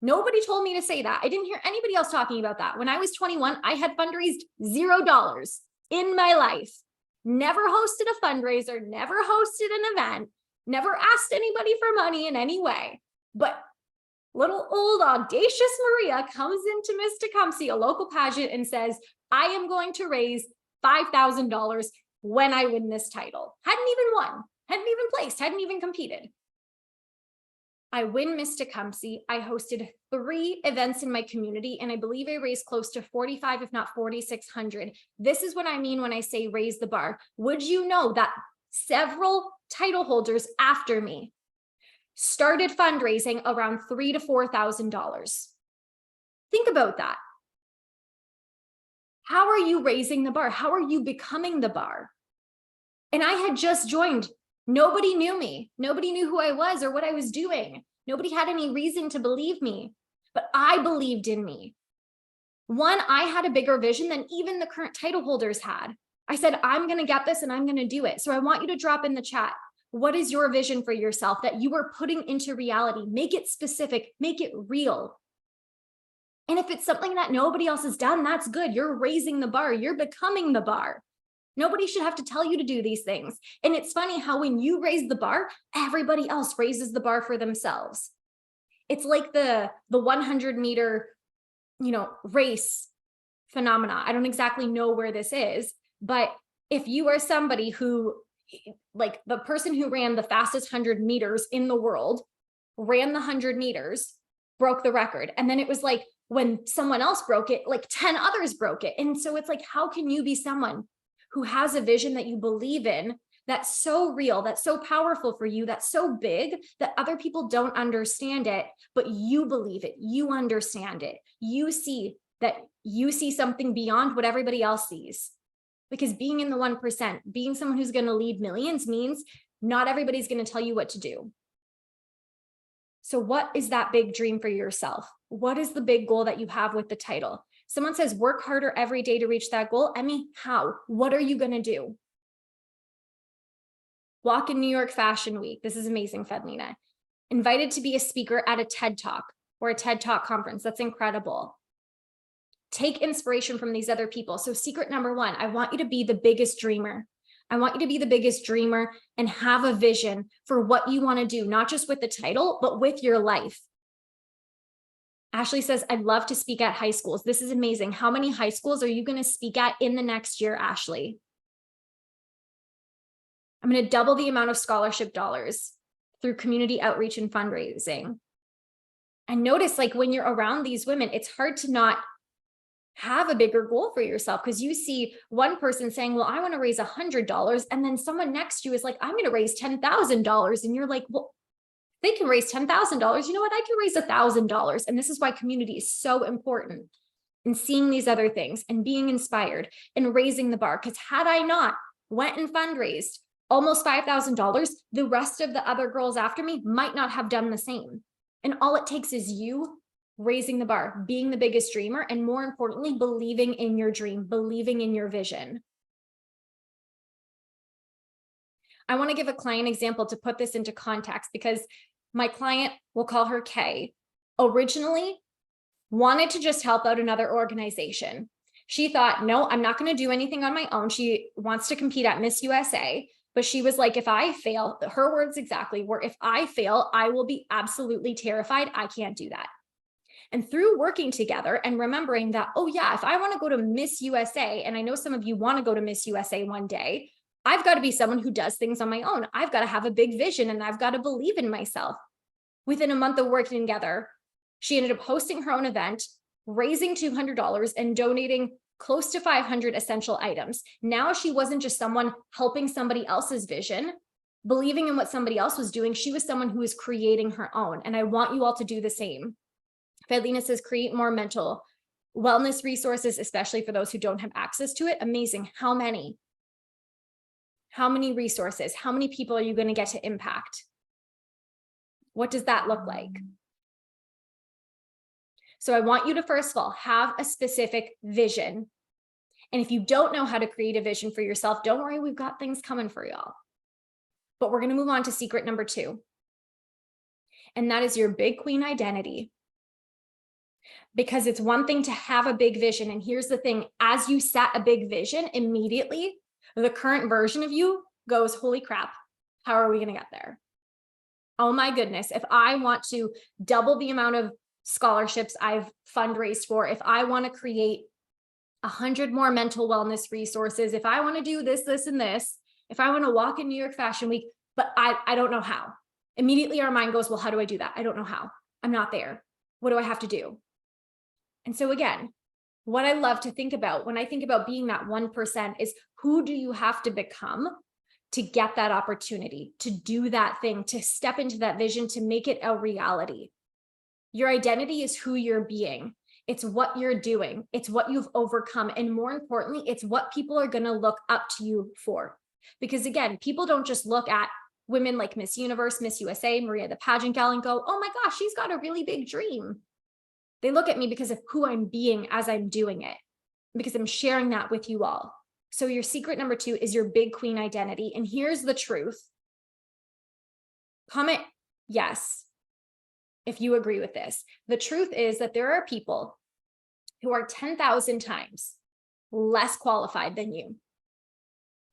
Nobody told me to say that. I didn't hear anybody else talking about that. When I was 21, I had fundraised $0 in my life. Never hosted a fundraiser, never hosted an event, never asked anybody for money in any way. But little old audacious Maria comes into Miss Tecumseh, a local pageant, and says, I am going to raise $5,000 when I win this title. Hadn't even won, hadn't even placed, hadn't even competed. I win Miss Tecumseh. I hosted 3 events in my community, and I believe I raised close to 45, if not 4,600. This is what I mean when I say raise the bar. Would you know that several title holders after me started fundraising around $3,000 to $4,000? Think about that. How are you raising the bar? How are you becoming the bar? And I had just joined. Nobody knew me. Nobody knew who I was or what I was doing. Nobody had any reason to believe me, but I believed in me. One, I had a bigger vision than even the current title holders had. I said, I'm going to get this and I'm going to do it. So I want you to drop in the chat. What is your vision for yourself that you are putting into reality? Make it specific, make it real. And if it's something that nobody else has done, that's good. You're raising the bar. You're becoming the bar. Nobody should have to tell you to do these things. And it's funny how when you raise the bar, everybody else raises the bar for themselves. It's like the 100-meter, race phenomena. I don't exactly know where this is, but if you are somebody who, like the person who ran the fastest 100 meters in the world, ran the 100 meters, broke the record. And then it was like when someone else broke it, like 10 others broke it. And so it's like, how can you be someone who has a vision that you believe in, that's so real, that's so powerful for you, that's so big that other people don't understand it, but you believe it, you understand it. You see something beyond what everybody else sees. Because being in the 1%, being someone who's going to lead millions means not everybody's going to tell you what to do. So what is that big dream for yourself? What is the big goal that you have with the title? Someone says, work harder every day to reach that goal. Emmy, how? What are you going to do? Walk in New York Fashion Week. This is amazing, Fedlina. Invited to be a speaker at a TED Talk or a TED Talk conference. That's incredible. Take inspiration from these other people. So secret number 1, I want you to be the biggest dreamer. I want you to be the biggest dreamer and have a vision for what you want to do, not just with the title, but with your life. Ashley says, I'd love to speak at high schools. This is amazing. How many high schools are you going to speak at in the next year, Ashley? I'm going to double the amount of scholarship dollars through community outreach and fundraising. And notice, like when you're around these women, it's hard to not have a bigger goal for yourself because you see one person saying, well, I want to raise $100. And then someone next to you is like, I'm going to raise $10,000. And you're like, well, they can raise $10,000. You know what? I can raise $1,000. And this is why community is so important in seeing these other things and being inspired and raising the bar. Because had I not went and fundraised almost $5,000, the rest of the other girls after me might not have done the same. And all it takes is you raising the bar, being the biggest dreamer, and more importantly, believing in your dream, believing in your vision. I want to give a client example to put this into context because my client, we'll call her Kay, originally wanted to just help out another organization. She thought, no, I'm not going to do anything on my own. She wants to compete at Miss USA, but she was like, if I fail, her words exactly were, if I fail, I will be absolutely terrified. I can't do that. And through working together and remembering that, oh yeah, if I want to go to Miss USA, and I know some of you want to go to Miss USA one day, I've got to be someone who does things on my own. I've got to have a big vision and I've got to believe in myself. Within a month of working together, she ended up hosting her own event, raising $200 and donating close to 500 essential items. Now she wasn't just someone helping somebody else's vision, believing in what somebody else was doing. She was someone who was creating her own. And I want you all to do the same. Fedlina says, create more mental wellness resources, especially for those who don't have access to it. Amazing. How many? How many resources? How many people are you going to get to impact? What does that look like? So I want you to, first of all, have a specific vision. And if you don't know how to create a vision for yourself, don't worry, we've got things coming for y'all. But we're going to move on to secret number 2. And that is your big queen identity. Because it's one thing to have a big vision. And here's the thing, as you set a big vision, immediately the current version of you goes, holy crap, how are we going to get there? Oh my goodness, if I want to double the amount of scholarships I've fundraised for, if I want to create 100 more mental wellness resources, if I want to do this, this, and this, if I want to walk in New York Fashion Week, but I don't know how. Immediately our mind goes, well, how do I do that? I don't know how. I'm not there. What do I have to do? And so again, what I love to think about when I think about being that 1% is, who do you have to become to get that opportunity, to do that thing, to step into that vision, to make it a reality? Your identity is who you're being. It's what you're doing. It's what you've overcome. And more importantly, it's what people are going to look up to you for. Because again, people don't just look at women like Miss Universe, Miss USA, Maria the pageant gal, and go, oh my gosh, she's got a really big dream. They look at me because of who I'm being as I'm doing it, because I'm sharing that with you all. So your secret number 2 is your big queen identity. And here's the truth. Comment yes if you agree with this. The truth is that there are people who are 10,000 times less qualified than you,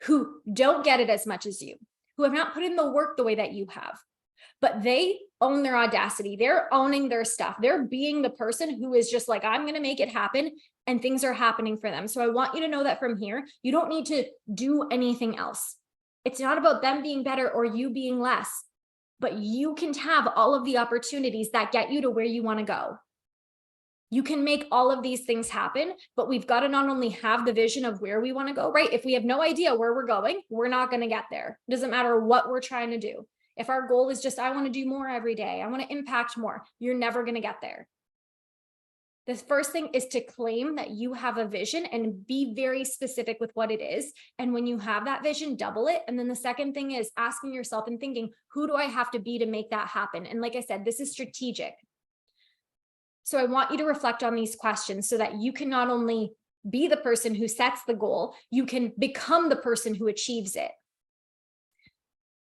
who don't get it as much as you, who have not put in the work the way that you have, but they own their audacity. They're owning their stuff. They're being the person who is just like, I'm going to make it happen, and things are happening for them. So I want you to know that from here, you don't need to do anything else. It's not about them being better or you being less, but you can have all of the opportunities that get you to where you want to go. You can make all of these things happen, but we've got to not only have the vision of where we want to go, right? If we have no idea where we're going, we're not going to get there. It doesn't matter what we're trying to do. If our goal is just, I want to do more every day, I want to impact more, you're never going to get there. The first thing is to claim that you have a vision and be very specific with what it is. And when you have that vision, double it. And then the second thing is asking yourself and thinking, who do I have to be to make that happen? And like I said, this is strategic. So I want you to reflect on these questions so that you can not only be the person who sets the goal, you can become the person who achieves it.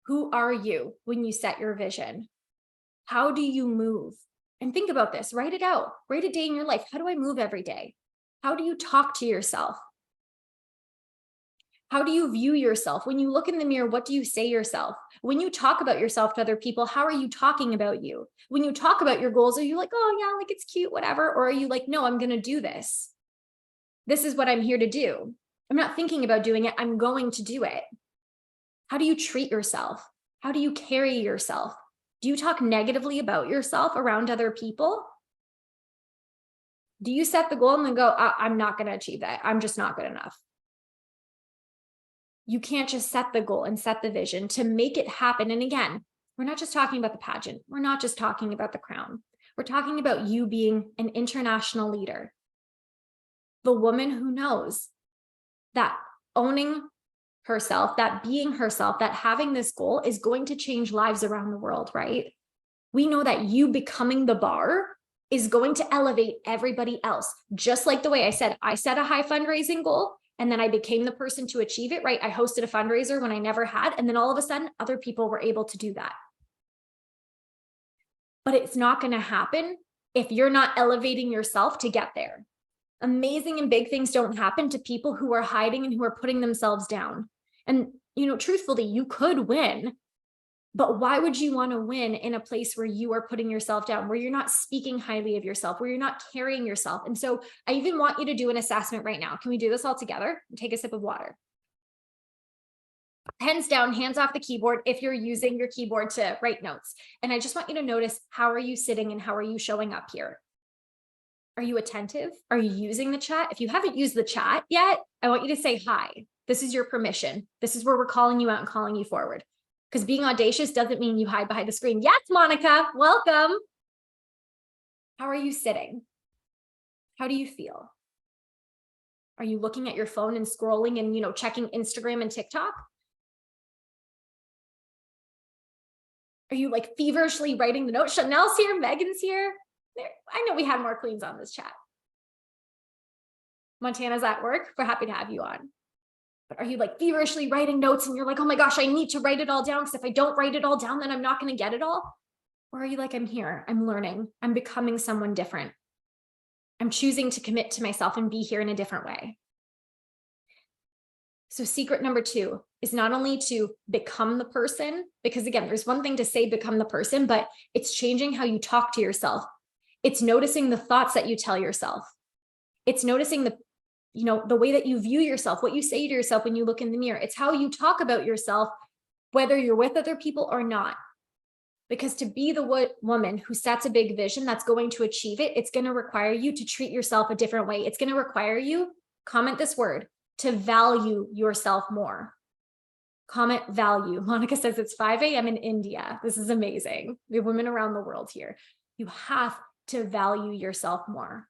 Who are you when you set your vision? How do you move? And think about this, write it out, write a day in your life. How do I move every day? How do you talk to yourself? How do you view yourself? When you look in the mirror, what do you say yourself? When you talk about yourself to other people, how are you talking about you? When you talk about your goals, are you like, oh yeah, like it's cute, whatever? Or are you like, no, I'm going to do this. This is what I'm here to do. I'm not thinking about doing it. I'm going to do it. How do you treat yourself? How do you carry yourself? Do you talk negatively about yourself around other people? Do you set the goal and then go, I'm not going to achieve that. I'm just not good enough. You can't just set the goal and set the vision to make it happen. And again, we're not just talking about the pageant. We're not just talking about the crown. We're talking about you being an international leader. The woman who knows that owning herself, that being herself, that having this goal is going to change lives around the world, right? We know that you becoming the bar is going to elevate everybody else. Just like the way I set a high fundraising goal and then I became the person to achieve it, right? I hosted a fundraiser when I never had, and then all of a sudden other people were able to do that. But it's not going to happen if you're not elevating yourself to get there. Amazing and big things don't happen to people who are hiding and who are putting themselves down. And, truthfully, you could win, but why would you want to win in a place where you are putting yourself down, where you're not speaking highly of yourself, where you're not carrying yourself? And so I even want you to do an assessment right now. Can we do this all together? Take a sip of water. Pens down, hands off the keyboard if you're using your keyboard to write notes. And I just want you to notice, how are you sitting and how are you showing up here? Are you attentive? Are you using the chat? If you haven't used the chat yet, I want you to say hi. This is your permission. This is where we're calling you out and calling you forward. Because being audacious doesn't mean you hide behind the screen. Yes, Monica, welcome. How are you sitting? How do you feel? Are you looking at your phone and scrolling and, checking Instagram and TikTok? Are you like feverishly writing the notes? Chanel's here, Megan's here. I know we had more queens on this chat. Montana's at work. We're happy to have you on. But are you like feverishly writing notes and you're like, oh my gosh, I need to write it all down because if I don't write it all down, then I'm not going to get it all? Or are you like, I'm here, I'm learning, I'm becoming someone different. I'm choosing to commit to myself and be here in a different way. So secret number 2 is not only to become the person, because again, there's one thing to say become the person, but it's changing how you talk to yourself. It's noticing the thoughts that you tell yourself. It's noticing the way that you view yourself, what you say to yourself when you look in the mirror. It's how you talk about yourself, whether you're with other people or not. Because to be the woman who sets a big vision that's going to achieve it, it's going to require you to treat yourself a different way. It's going to require you, comment this word, to value yourself more. Comment value. Monica says it's 5 a.m. in India. This is amazing. We have women around the world here. You have to value yourself more.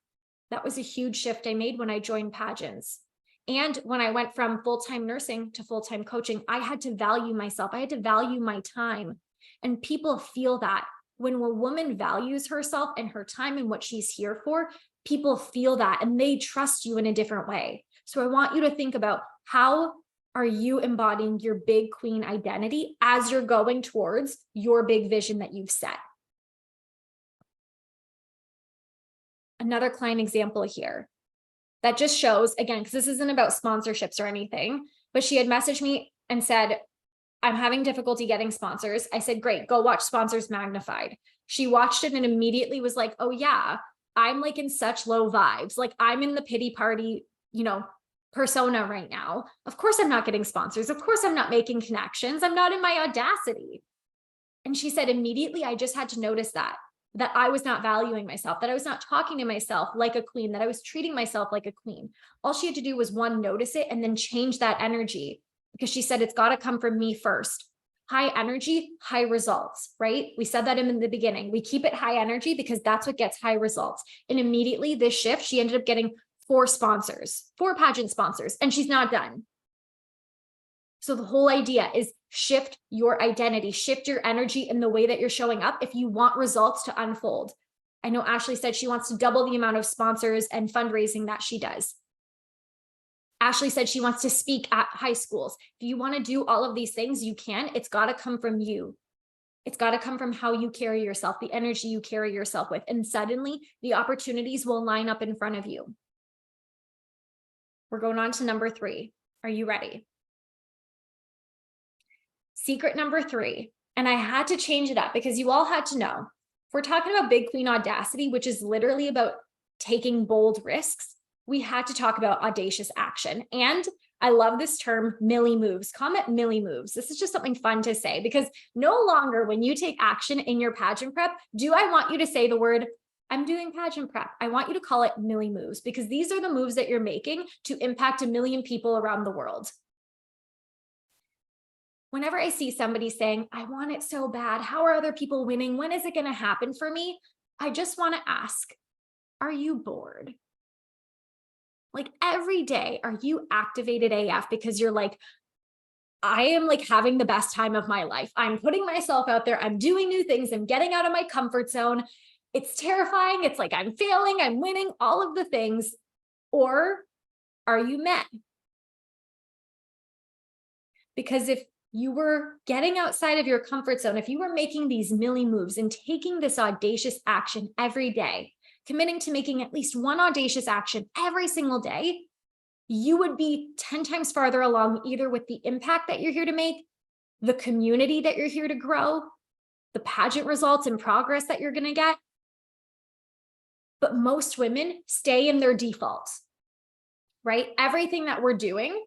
That was a huge shift I made when I joined Pageants. And when I went from full-time nursing to full-time coaching, I had to value myself. I had to value my time. And people feel that when a woman values herself and her time and what she's here for, people feel that and they trust you in a different way. So I want you to think about, how are you embodying your big queen identity as you're going towards your big vision that you've set? Another client example here that just shows, again, because this isn't about sponsorships or anything, but she had messaged me and said, I'm having difficulty getting sponsors. I said, great, go watch Sponsors Magnified. She watched it and immediately was like, oh yeah, I'm like in such low vibes. Like I'm in the pity party, persona right now. Of course I'm not getting sponsors. Of course I'm not making connections. I'm not in my Audacity. And she said, immediately, I just had to notice that I was not valuing myself, that I was not talking to myself like a queen, that I was treating myself like a queen. All she had to do was notice it and then change that energy, because she said, it's got to come from me first. High energy, high results, right? We said that in the beginning. We keep it high energy because that's what gets high results. And immediately this shift, she ended up getting 4 pageant sponsors, and she's not done. So the whole idea is shift your identity, shift your energy in the way that you're showing up if you want results to unfold. I know Ashley said she wants to double the amount of sponsors and fundraising that she does. Ashley said she wants to speak at high schools. If you want to do all of these things, you can. It's got to come from you. It's got to come from how you carry yourself, the energy you carry yourself with. And suddenly the opportunities will line up in front of you. We're going on to number 3. Are you ready? Secret number 3, and I had to change it up because you all had to know, if we're talking about big queen audacity, which is literally about taking bold risks, we had to talk about audacious action. And I love this term, milli moves. Comment milli moves. This is just something fun to say, because no longer when you take action in your pageant prep, do I want you to say the word, I'm doing pageant prep. I want you to call it milli moves, because these are the moves that you're making to impact 1 million people around the world. Whenever I see somebody saying, I want it so bad, how are other people winning? When is it going to happen for me? I just want to ask, are you bored? Like every day, are you activated AF because you're like, I am like having the best time of my life. I'm putting myself out there. I'm doing new things. I'm getting out of my comfort zone. It's terrifying. It's like I'm failing. I'm winning, all of the things. Or are you meh? Because if you were getting outside of your comfort zone, if you were making these milli moves and taking this audacious action every day, committing to making at least one audacious action every single day, you would be 10 times farther along, either with the impact that you're here to make, the community that you're here to grow, the pageant results and progress that you're going to get. But most women stay in their defaults, right? Everything that we're doing,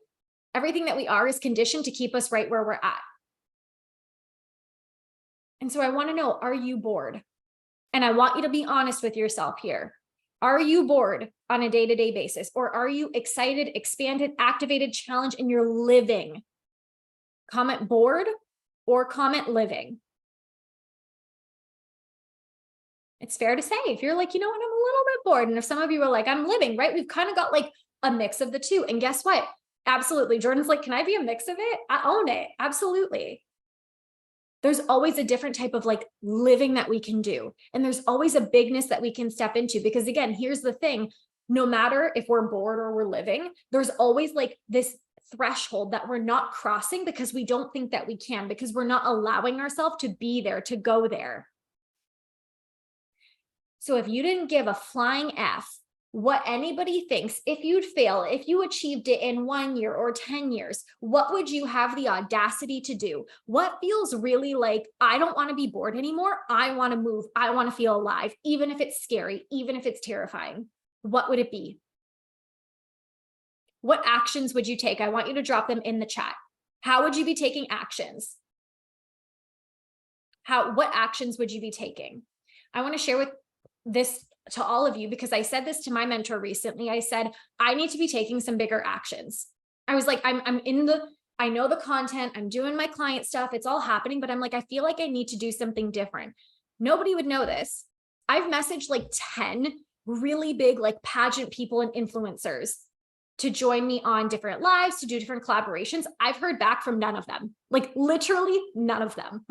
everything that we are is conditioned to keep us right where we're at. And so I want to know, are you bored? And I want you to be honest with yourself here. Are you bored on a day-to-day basis? Or are you excited, expanded, activated, challenged, and you're living? Comment bored or comment living. It's fair to say, if you're like, you know what, I'm a little bit bored. And if some of you are like, I'm living, right? We've kind of got like a mix of the two. And guess what? Absolutely. Jordan's like, can I be a mix of it? I own it. Absolutely. There's always a different type of like living that we can do. And there's always a bigness that we can step into, because again, here's the thing, no matter if we're bored or we're living, there's always like this threshold that we're not crossing because we don't think that we can, because we're not allowing ourselves to be there, to go there. So if you didn't give a flying F what anybody thinks, if you'd fail, if you achieved it in 1 year or 10 years, what would you have the audacity to do? What feels really like, I don't want to be bored anymore. I want to move. I want to feel alive, even if it's scary, even if it's terrifying. What would it be? What actions would you take? I want you to drop them in the chat. How would you be taking actions? What actions would you be taking? I want to share with this to all of you, because I said this to my mentor recently. I said, I need to be taking some bigger actions. I was like, I know the content, I'm doing my client stuff, it's all happening, but I'm like, I feel like I need to do something different. Nobody would know this. I've messaged like 10 really big, like pageant people and influencers to join me on different lives, to do different collaborations. I've heard back from none of them, like literally none of them.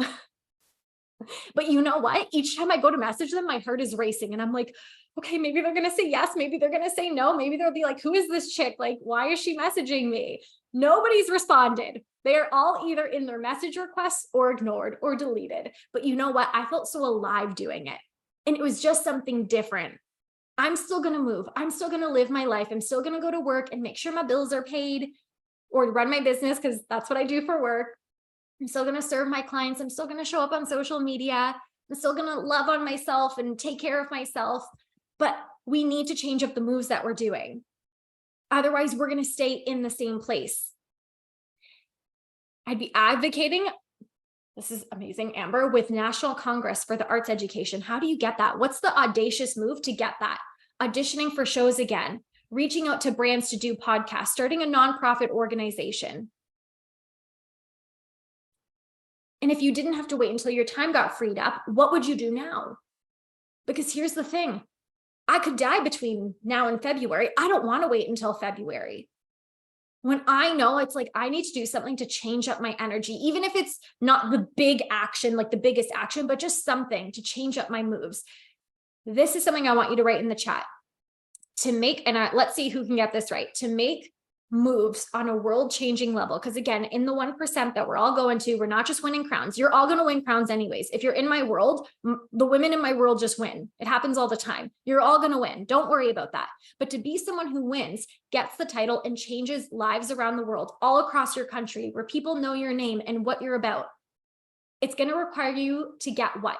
But you know what? Each time I go to message them, my heart is racing and I'm like, okay, maybe they're going to say yes. Maybe they're going to say no. Maybe they'll be like, who is this chick? Like, why is she messaging me? Nobody's responded. They're all either in their message requests or ignored or deleted. But you know what? I felt so alive doing it. And it was just something different. I'm still going to move. I'm still going to live my life. I'm still going to go to work and make sure my bills are paid or run my business, because that's what I do for work. I'm still going to serve my clients. I'm still going to show up on social media. I'm still going to love on myself and take care of myself. But we need to change up the moves that we're doing. Otherwise, we're going to stay in the same place. I'd be advocating, this is amazing, Amber, with National Congress for the Arts Education. How do you get that? What's the audacious move to get that? Auditioning for shows again, reaching out to brands to do podcasts, starting a nonprofit organization. And if you didn't have to wait until your time got freed up, what would you do now? Because here's the thing, I could die between now and February. I don't want to wait until February. When I know it's like, I need to do something to change up my energy, even if it's not the big action, like the biggest action, but just something to change up my moves. This is something I want you to write in the chat. To make, and let's see who can get this right, to make moves on a world-changing level. Because again, in the 1% that we're all going to, we're not just winning crowns. You're all going to win crowns anyways. If you're in my world, the women in my world just win. It happens all the time. You're all going to win. Don't worry about that. But to be someone who wins, gets the title, and changes lives around the world, all across your country, where people know your name and what you're about, it's going to require you to get what?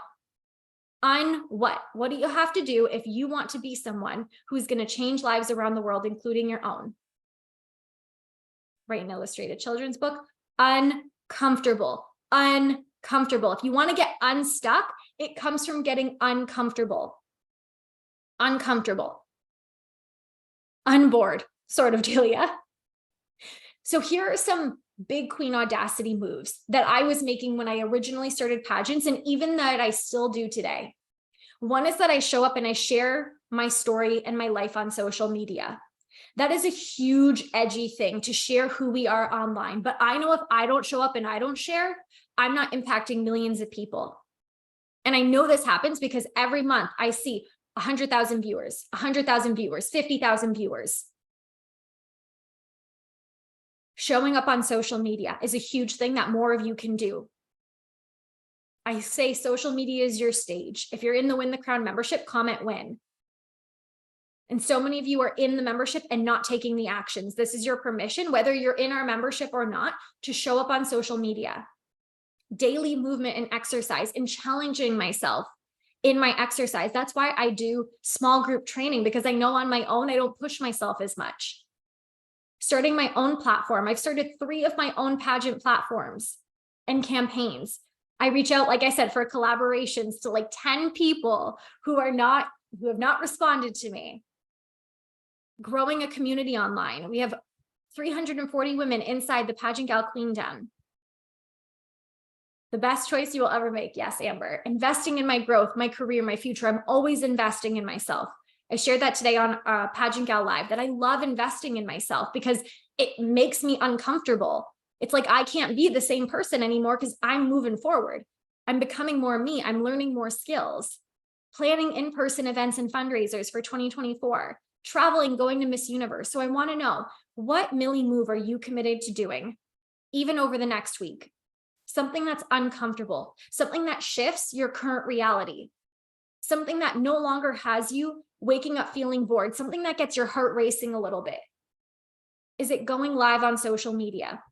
What do you have to do if you want to be someone who's going to change lives around the world, including your own? Write an illustrated children's book. Uncomfortable. If you want to get unstuck, it comes from getting uncomfortable. Unbored, sort of, Delia. So here are some big queen audacity moves that I was making when I originally started pageants, and even that I still do today. One is that I show up and I share my story and my life on social media. That is a huge, edgy thing, to share who we are online. But I know if I don't show up and I don't share, I'm not impacting millions of people. And I know this happens because every month I see 100,000 viewers, 100,000 viewers, 50,000 viewers. Showing up on social media is a huge thing that more of you can do. I say social media is your stage. If you're in the Win the Crown membership, comment win. And so many of you are in the membership and not taking the actions. This is your permission, whether you're in our membership or not, to show up on social media. Daily movement and exercise, and challenging myself in my exercise. That's why I do small group training, because I know on my own, I don't push myself as much. Starting my own platform. I've started 3 of my own pageant platforms and campaigns. I reach out, like I said, for collaborations to like 10 people who have not responded to me. Growing a community online. We have 340 women inside the Pageant Gal Queendom. The best choice you will ever make. Yes, Amber. Investing in my growth, my career, my future. I'm always investing in myself. I shared that today on Pageant Gal Live, that I love investing in myself because it makes me uncomfortable. It's like I can't be the same person anymore because I'm moving forward. I'm becoming more me. I'm learning more skills, planning in-person events and fundraisers for 2024, traveling, going to Miss Universe. So I want to know, what Millie move are you committed to doing, even over the next week? Something that's uncomfortable, something that shifts your current reality, something that no longer has you waking up feeling bored, something that gets your heart racing a little bit. Is it going live on social media?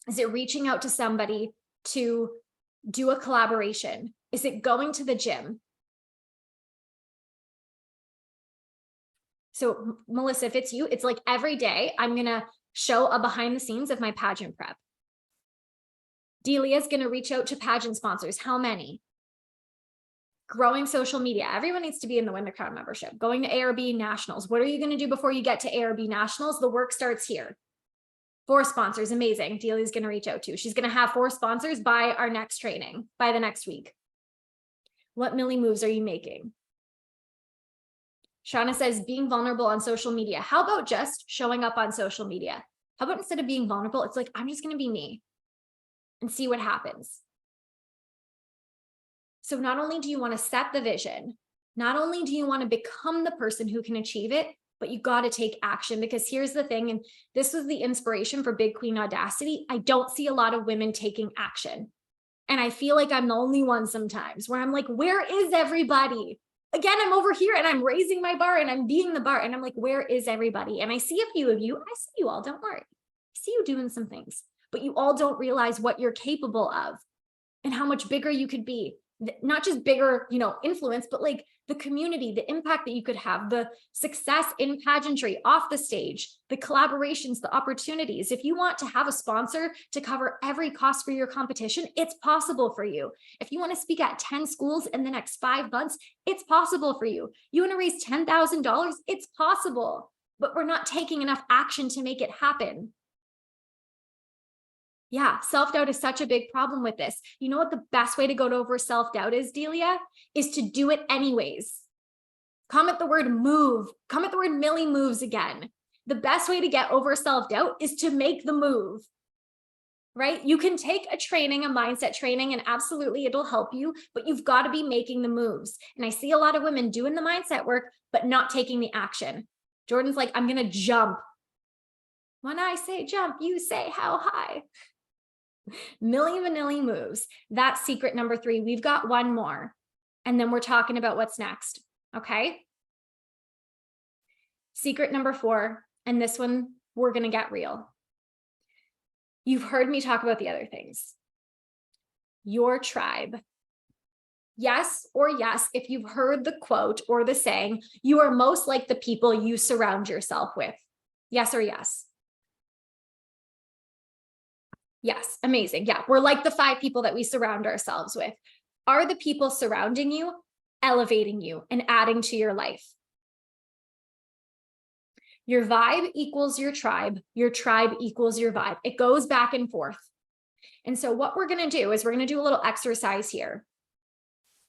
Is it reaching out to somebody to do a collaboration? Is it going to the gym? So Melissa, if it's you, it's like every day I'm going to show a behind the scenes of my pageant prep. Delia's going to reach out to pageant sponsors. How many? Growing social media. Everyone needs to be in the Win the Crown membership. Going to ARB Nationals. What are you going to do before you get to ARB Nationals? The work starts here. 4 sponsors. Amazing. Delia's going to reach out to. She's going to have 4 sponsors by our next training, by the next week. What Millie moves are you making? Shauna says, being vulnerable on social media. How about just showing up on social media? How about instead of being vulnerable, it's like, I'm just going to be me and see what happens. So not only do you want to set the vision, not only do you want to become the person who can achieve it, but you got to take action, because here's the thing. And this was the inspiration for Big Queen Audacity. I don't see a lot of women taking action. And I feel like I'm the only one sometimes where I'm like, where is everybody? Again, I'm over here and I'm raising my bar and I'm being the bar. And I'm like, where is everybody? And I see a few of you. I see you all. Don't worry. I see you doing some things, but you all don't realize what you're capable of and how much bigger you could be. Not just bigger, influence, but like the community, the impact that you could have, the success in pageantry, off the stage, the collaborations, the opportunities. If you want to have a sponsor to cover every cost for your competition, it's possible for you. If you want to speak at 10 schools in the next 5 months, it's possible for you. You want to raise $10,000, it's possible, but we're not taking enough action to make it happen. Yeah, self-doubt is such a big problem with this. You know what the best way to go over self-doubt is, Delia? Is to do it anyways. Comment the word move. Comment the word Millie moves again. The best way to get over self-doubt is to make the move, right? You can take a training, a mindset training, and absolutely it'll help you, but you've got to be making the moves. And I see a lot of women doing the mindset work, but not taking the action. Jordan's like, I'm going to jump. When I say jump, you say how high. Milli Vanilli moves. That's secret number 3. We've got one more, and then we're talking about what's next. Okay. Secret number 4, and this one, we're going to get real. You've heard me talk about the other things. Your tribe. Yes or yes, if you've heard the quote or the saying, you are most like the people you surround yourself with. Yes or yes. Yes, amazing. Yeah, we're like the 5 people that we surround ourselves with. Are the people surrounding you elevating you and adding to your life? Your vibe equals your tribe equals your vibe. It goes back and forth. And so what we're going to do is we're going to do a little exercise here.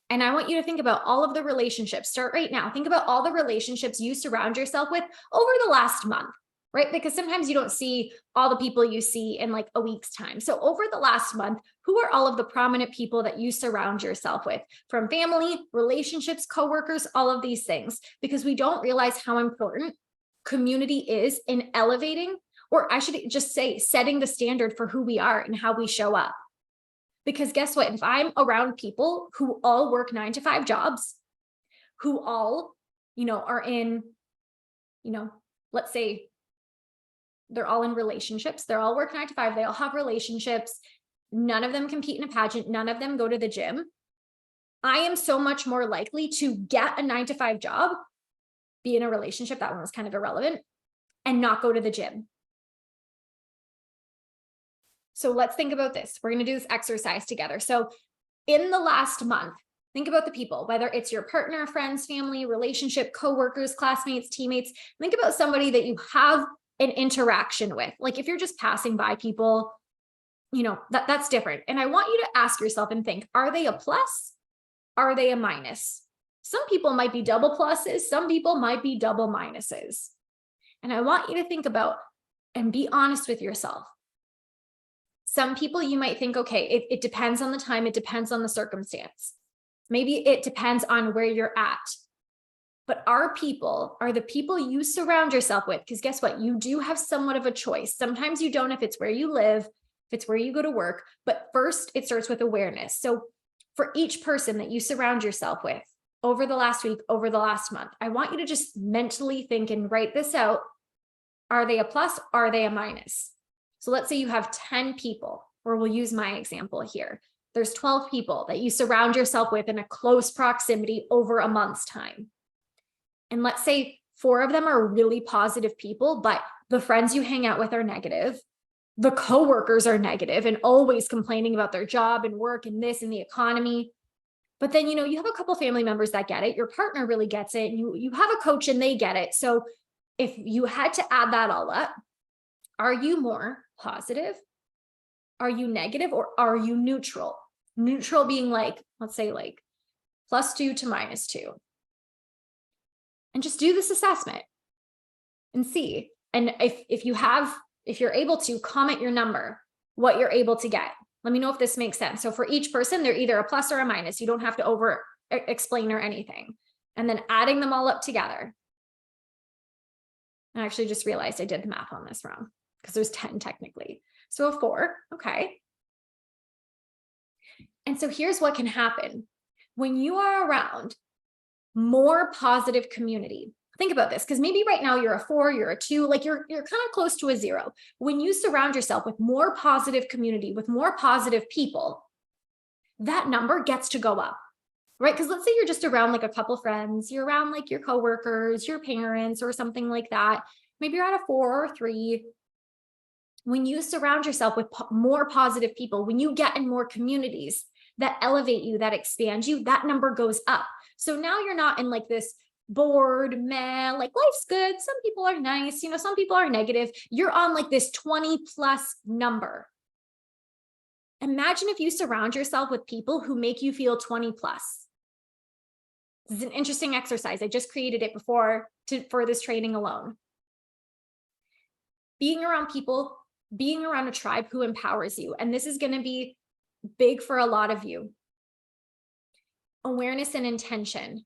And I want you to think about all of the relationships. Start right now. Think about all the relationships you surround yourself with over the last month. Right? Because sometimes you don't see all the people you see in like a week's time. So over the last month, who are all of the prominent people that you surround yourself with? From family, relationships, coworkers, all of these things, because we don't realize how important community is in elevating, or I should just say, setting the standard for who we are and how we show up. Because guess what? If I'm around people who all work 9-to-5 jobs, who all, are in, let's say, they're all in relationships. They're all work 9-to-5. They all have relationships. None of them compete in a pageant. None of them go to the gym. I am so much more likely to get a 9-to-5 job, be in a relationship. That one was kind of irrelevant, and not go to the gym. So let's think about this. We're going to do this exercise together. So in the last month, think about the people, whether it's your partner, friends, family, relationship, coworkers, classmates, teammates. Think about somebody that you have an interaction with. Like if you're just passing by people, that's different. And I want you to ask yourself and think, are they a plus? Are they a minus? Some people might be double pluses. Some people might be double minuses. And I want you to think about and be honest with yourself. Some people you might think, okay, it depends on the time. It depends on the circumstance. Maybe it depends on where you're at. But our people are the people you surround yourself with. Because guess what? You do have somewhat of a choice. Sometimes you don't if it's where you live, if it's where you go to work. But first, it starts with awareness. So for each person that you surround yourself with over the last week, over the last month, I want you to just mentally think and write this out. Are they a plus? Are they a minus? So let's say you have 10 people, or we'll use my example here. There's 12 people that you surround yourself with in a close proximity over a month's time. And let's say 4 of them are really positive people, but the friends you hang out with are negative. The coworkers are negative and always complaining about their job and work and this and the economy. But then, you have a couple family members that get it. Your partner really gets it. You have a coach and they get it. So if you had to add that all up, are you more positive? Are you negative, or are you neutral? Neutral being like, let's say like +2 to -2. And just do this assessment and see. And if you're able to, comment your number, what you're able to get. Let me know if this makes sense. So for each person, they're either a plus or a minus. You don't have to over explain or anything. And then adding them all up together. I actually just realized I did the math on this wrong because there's 10 technically. So a 4, okay. And so here's what can happen. When you are around more positive community, think about this, because maybe right now you're a 4, you're a 2, like you're kind of close to a 0. When you surround yourself with more positive community, with more positive people, that number gets to go up, right? Because let's say you're just around like a couple friends, you're around like your coworkers, your parents, or something like that. Maybe you're at a 4 or 3. When you surround yourself with more positive people, when you get in more communities that elevate you, that expand you, that number goes up. So now you're not in like this bored, meh, like life's good. Some people are nice, some people are negative. You're on like this 20+ number. Imagine if you surround yourself with people who make you feel 20+. This is an interesting exercise. I just created it for this training alone. Being around people, being around a tribe who empowers you. And this is going to be big for a lot of you. Awareness and intention.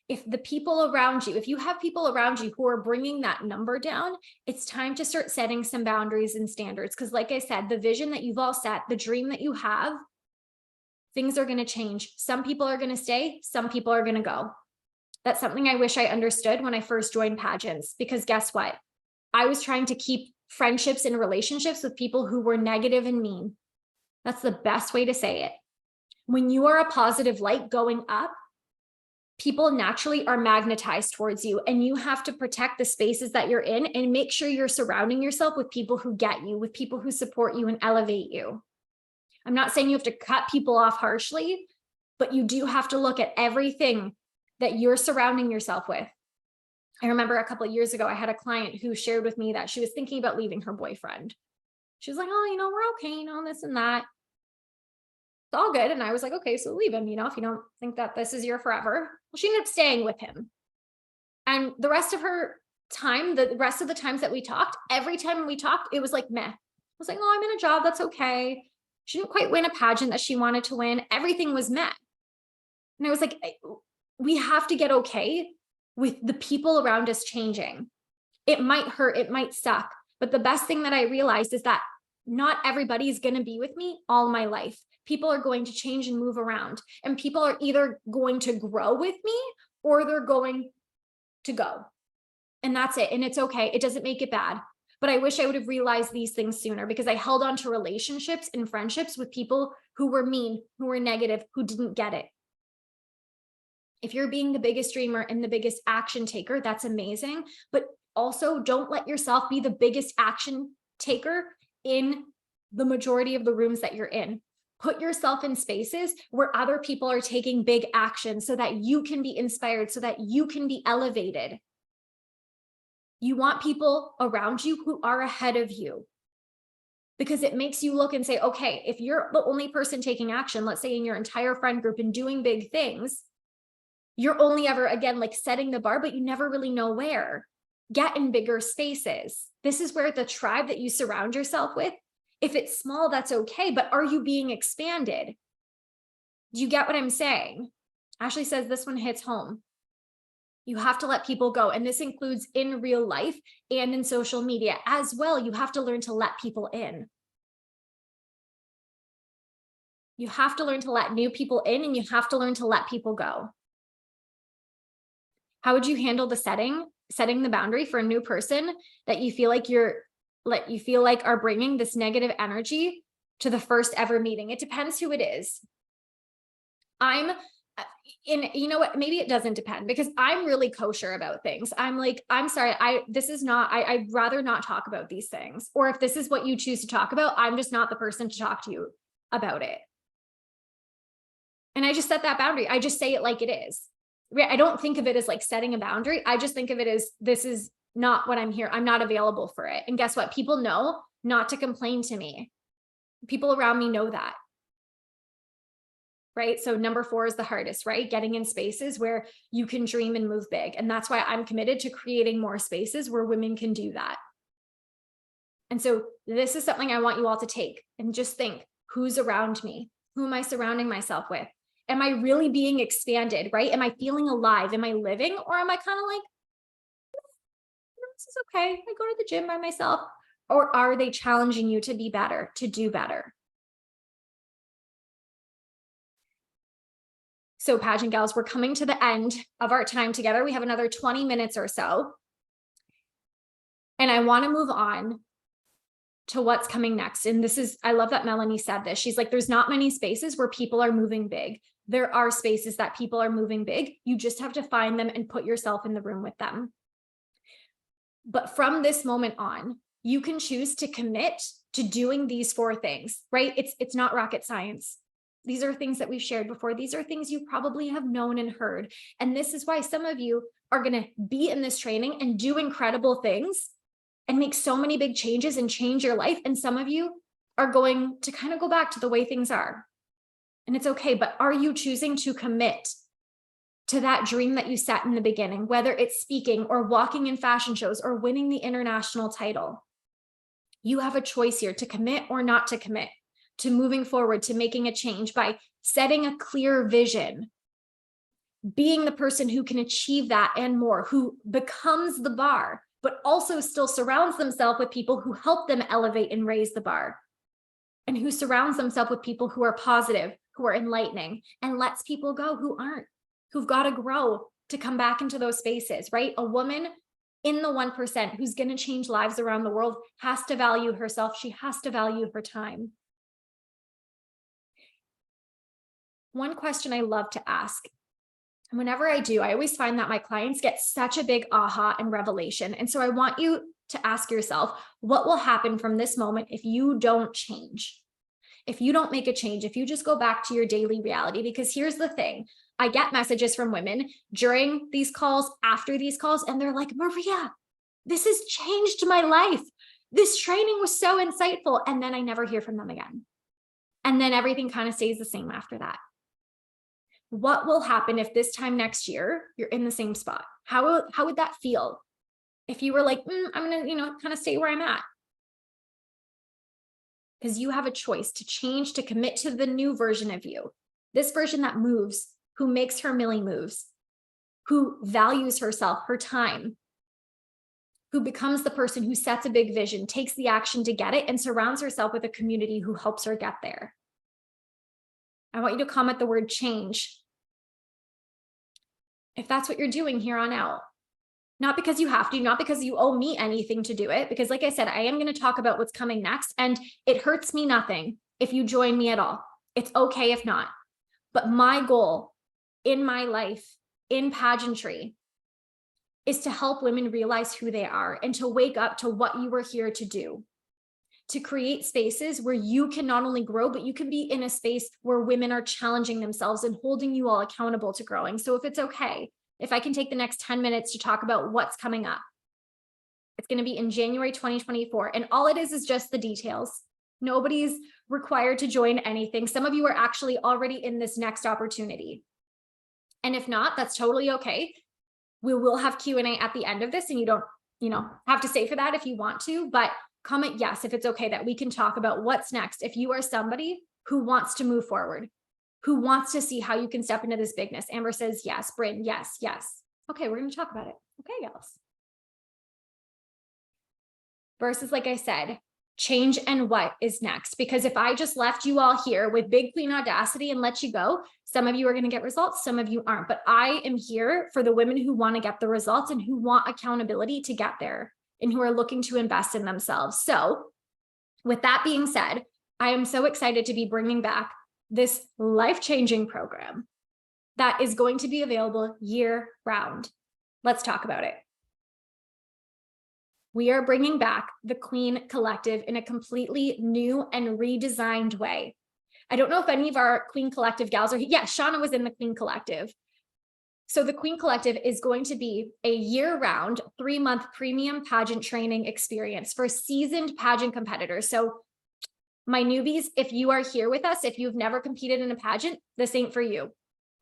If the people around you, if you have people around you who are bringing that number down, it's time to start setting some boundaries and standards. Because like I said, the vision that you've all set, the dream that you have, things are going to change. Some people are going to stay, some people are going to go. That's something I wish I understood when I first joined Pageants, because guess what? I was trying to keep friendships and relationships with people who were negative and mean. That's the best way to say it. When you are a positive light going up, people naturally are magnetized towards you, and you have to protect the spaces that you're in and make sure you're surrounding yourself with people who get you, with people who support you and elevate you. I'm not saying you have to cut people off harshly, but you do have to look at everything that you're surrounding yourself with. I remember a couple of years ago, I had a client who shared with me that she was thinking about leaving her boyfriend. She was like, oh, we're okay, this and that. It's all good. And I was like, okay, so leave him, if you don't think that this is your forever. Well, she ended up staying with him. And the rest of her time, the rest of the times that we talked, every time we talked, it was like, meh. I was like, oh, I'm in a job. That's okay. She didn't quite win a pageant that she wanted to win. Everything was meh. And I was like, we have to get okay with the people around us changing. It might hurt. It might suck. But the best thing that I realized is that not everybody is going to be with me all my life. People are going to change and move around, and people are either going to grow with me or they're going to go. And that's it. And it's okay. It doesn't make it bad. But I wish I would have realized these things sooner, because I held on to relationships and friendships with people who were mean, who were negative, who didn't get it. If you're being the biggest dreamer and the biggest action taker, that's amazing. But also don't let yourself be the biggest action taker in the majority of the rooms that you're in. Put yourself in spaces where other people are taking big action so that you can be inspired, so that you can be elevated. You want people around you who are ahead of you, because it makes you look and say, okay, if you're the only person taking action, let's say in your entire friend group and doing big things, you're only ever, again, like setting the bar, but you never really know where. Get in bigger spaces. This is where the tribe that you surround yourself with If it's small, that's okay. But are you being expanded? Do you get what I'm saying? Ashley says this one hits home. You have to let people go. And this includes in real life and in social media as well. You have to learn to let people in. You have to learn to let new people in, and you have to learn to let people go. How would you handle the setting the boundary for a new person that you feel like are bringing this negative energy to the first ever meeting? It depends who it is. You know what, maybe it doesn't depend, because I'm really kosher about things. I'm like, I'm sorry, I'd rather not talk about these things. Or if this is what you choose to talk about, I'm just not the person to talk to you about it. And I just set that boundary. I just say it like it is. I don't think of it as like setting a boundary. I just think of it as, this is not what I'm here. I'm not available for it. And guess what? People know not to complain to me. People around me know that. Right? So number 4 is the hardest, right? Getting in spaces where you can dream and move big. And that's why I'm committed to creating more spaces where women can do that. And so this is something I want you all to take and just think, who's around me? Who am I surrounding myself with? Am I really being expanded, right? Am I feeling alive? Am I living? Or am I kind of like, this is okay, I go to the gym by myself? Or are they challenging you to be better, to do better? So pageant gals, we're coming to the end of our time together. We have another 20 minutes or so. And I want to move on to what's coming next. And this is, I love that Melanie said this. She's like, there's not many spaces where people are moving big. There are spaces that people are moving big. You just have to find them and put yourself in the room with them. But from this moment on, you can choose to commit to doing these 4 things, right? It's not rocket science. These are things that we've shared before. These are things you probably have known and heard. And this is why some of you are going to be in this training and do incredible things and make so many big changes and change your life. And some of you are going to kind of go back to the way things are. And it's okay, but are you choosing to commit to that dream that you set in the beginning, whether it's speaking or walking in fashion shows or winning the international title? You have a choice here to commit or not to commit, to moving forward, to making a change by setting a clear vision, being the person who can achieve that and more, who becomes the bar, but also still surrounds themselves with people who help them elevate and raise the bar, and who surrounds themselves with people who are positive, who are enlightening, and lets people go who aren't, who've got to grow to come back into those spaces, right? A woman in the 1% who's going to change lives around the world has to value herself. She has to value her time. One question I love to ask, and whenever I do, I always find that my clients get such a big aha and revelation. And so I want you to ask yourself, what will happen from this moment if you don't change? If you don't make a change, if you just go back to your daily reality? Because here's the thing, I get messages from women during these calls, after these calls, and they're like, Maria, this has changed my life. This training was so insightful. And then I never hear from them again. And then everything kind of stays the same after that. What will happen if this time next year, you're in the same spot? How would that feel if you were like, I'm going to, kind of stay where I'm at? Because you have a choice to change, to commit to the new version of you. This version that moves, who makes her milli moves, who values herself, her time, who becomes the person who sets a big vision, takes the action to get it, and surrounds herself with a community who helps her get there. I want you to comment the word change if that's what you're doing here on out. Not because you have to, not because you owe me anything to do it, because like I said, I am going to talk about what's coming next, and it hurts me nothing if you join me at all. It's okay if not. But my goal in my life, in pageantry, is to help women realize who they are and to wake up to what you were here to do. To create spaces where you can not only grow, but you can be in a space where women are challenging themselves and holding you all accountable to growing. So if it's okay, if I can take the next 10 minutes to talk about what's coming up, it's going to be in January 2024. And all it is just the details. Nobody's required to join anything. Some of you are actually already in this next opportunity. And if not, that's totally okay. We will have Q&A at the end of this, and you don't, have to stay for that if you want to, but Comment yes if it's okay that we can talk about what's next. If you are somebody who wants to move forward, who wants to see how you can step into this bigness. Amber says yes. Bryn, yes, yes. Okay, we're going to talk about it. Okay, gals. Versus, like I said, change and what is next. Because if I just left you all here with big queen audacity and let you go, some of you are going to get results, some of you aren't. But I am here for the women who want to get the results and who want accountability to get there and who are looking to invest in themselves. So with that being said, I am so excited to be bringing back this life-changing program that is going to be available year round. Let's talk about it. We are bringing back the Queen Collective in a completely new and redesigned way. I don't know if any of our Queen Collective gals are here. Yeah, Shauna was in the Queen Collective. So the Queen Collective is going to be a year-round, 3-month premium pageant training experience for seasoned pageant competitors. So my newbies, if you are here with us, if you've never competed in a pageant, this ain't for you,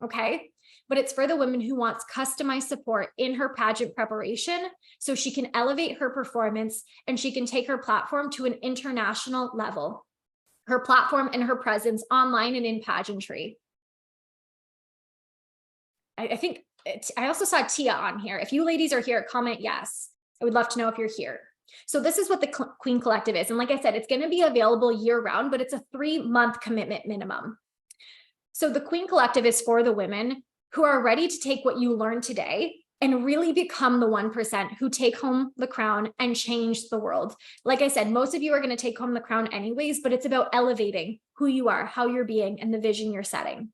okay? But it's for the woman who wants customized support in her pageant preparation so she can elevate her performance and she can take her platform to an international level, her platform and her presence online and in pageantry. I think I also saw Tia on here. If you ladies are here, comment yes. I would love to know if you're here. So this is what the Queen Collective is. And like I said, it's going to be available year round, but it's a 3-month commitment minimum. So the Queen Collective is for the women who are ready to take what you learned today and really become the 1% who take home the crown and change the world. Like I said, most of you are going to take home the crown anyways, but it's about elevating who you are, how you're being, and the vision you're setting.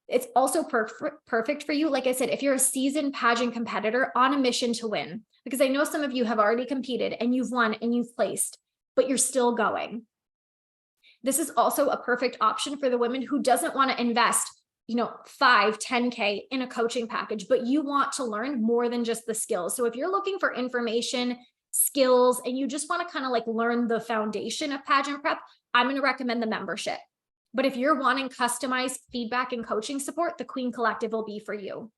It's also perfect for you. Like I said, if you're a seasoned pageant competitor on a mission to win, because I know some of you have already competed and you've won and you've placed, but you're still going. This is also a perfect option for the women who doesn't want to invest, 5, 10K in a coaching package, but you want to learn more than just the skills. So if you're looking for information, skills, and you just want to kind of like learn the foundation of pageant prep, I'm going to recommend the membership. But if you're wanting customized feedback and coaching support, the Queen Collective will be for you.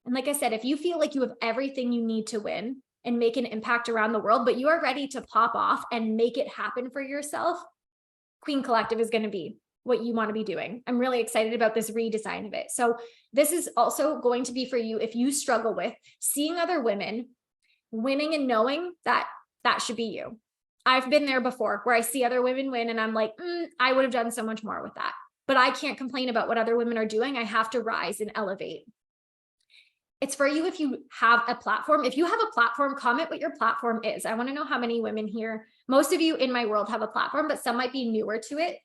And like I said, if you feel like you have everything you need to win and make an impact around the world, but you are ready to pop off and make it happen for yourself, Queen Collective is going to be what you want to be doing. I'm really excited about this redesign of it. So this is also going to be for you if you struggle with seeing other women winning and knowing that that should be you. I've been there before where I see other women win and I'm like, I would have done so much more with that. But I can't complain about what other women are doing. I have to rise and elevate. It's for you if you have a platform. If you have a platform, comment what your platform is. I want to know how many women here, most of you in my world have a platform, but some might be newer to it.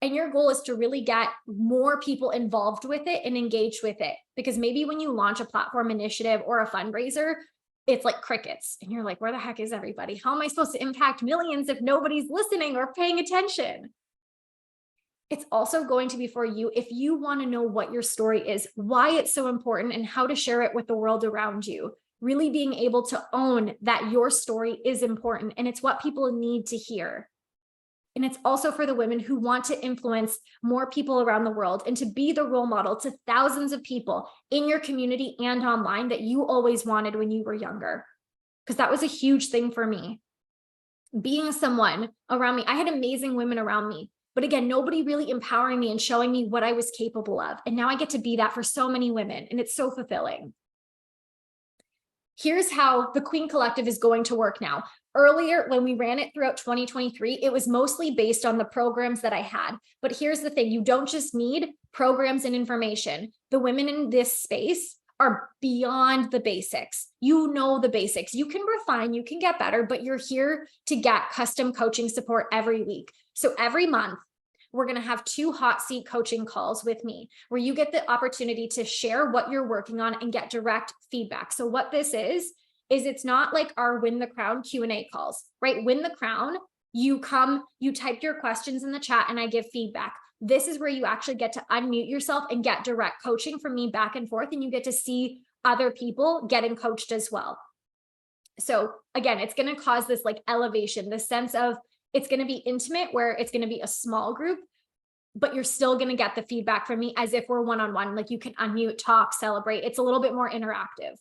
And your goal is to really get more people involved with it and engaged with it. Because maybe when you launch a platform initiative or a fundraiser, it's like crickets. And you're like, where the heck is everybody? How am I supposed to impact millions if nobody's listening or paying attention? It's also going to be for you if you want to know what your story is, why it's so important, and how to share it with the world around you. Really being able to own that your story is important and it's what people need to hear. And it's also for the women who want to influence more people around the world and to be the role model to thousands of people in your community and online that you always wanted when you were younger. Because that was a huge thing for me. Being someone around me, I had amazing women around me. But again, nobody really empowering me and showing me what I was capable of. And now I get to be that for so many women. And it's so fulfilling. Here's how the Queen Collective is going to work now. Earlier, when we ran it throughout 2023, it was mostly based on the programs that I had. But here's the thing, you don't just need programs and information. The women in this space are beyond the basics. You know the basics. You can refine, you can get better, but you're here to get custom coaching support every week. So every month, we're going to have 2 hot seat coaching calls with me where you get the opportunity to share what you're working on and get direct feedback. So what this is it's not like our Win the Crown Q&A calls, right? Win the Crown, you come, you type your questions in the chat and I give feedback. This is where you actually get to unmute yourself and get direct coaching from me back and forth, and you get to see other people getting coached as well. So again, it's going to cause this like elevation, the sense of it's going to be intimate where it's going to be a small group, but you're still going to get the feedback from me as if we're one-on-one, like you can unmute, talk, celebrate. It's a little bit more interactive.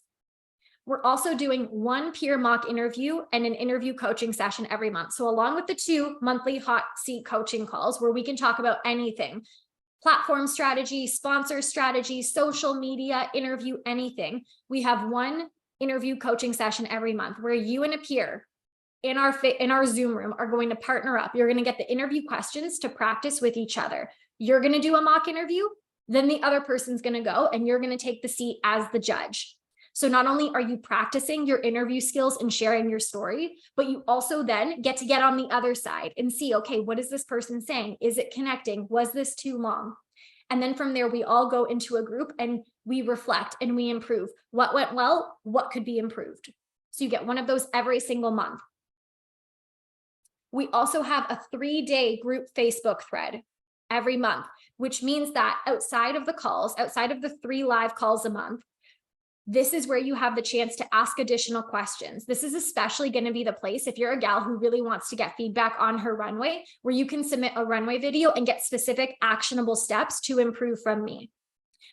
We're also doing one peer mock interview and an interview coaching session every month. So along with the 2 monthly hot seat coaching calls where we can talk about anything, platform strategy, sponsor strategy, social media, interview, anything. We have one interview coaching session every month where you and a peer in our Zoom room are going to partner up. You're going to get the interview questions to practice with each other. You're going to do a mock interview, then the other person's going to go and you're going to take the seat as the judge. So not only are you practicing your interview skills and sharing your story, but you also then get to get on the other side and see, okay, what is this person saying? Is it connecting? Was this too long? And then from there, we all go into a group and we reflect and we improve. What went well? What could be improved? So you get one of those every single month. We also have a 3-day group Facebook thread every month, which means that outside of the calls, outside of the 3 live calls a month, this is where you have the chance to ask additional questions. This is especially going to be the place if you're a gal who really wants to get feedback on her runway, where you can submit a runway video and get specific actionable steps to improve from me.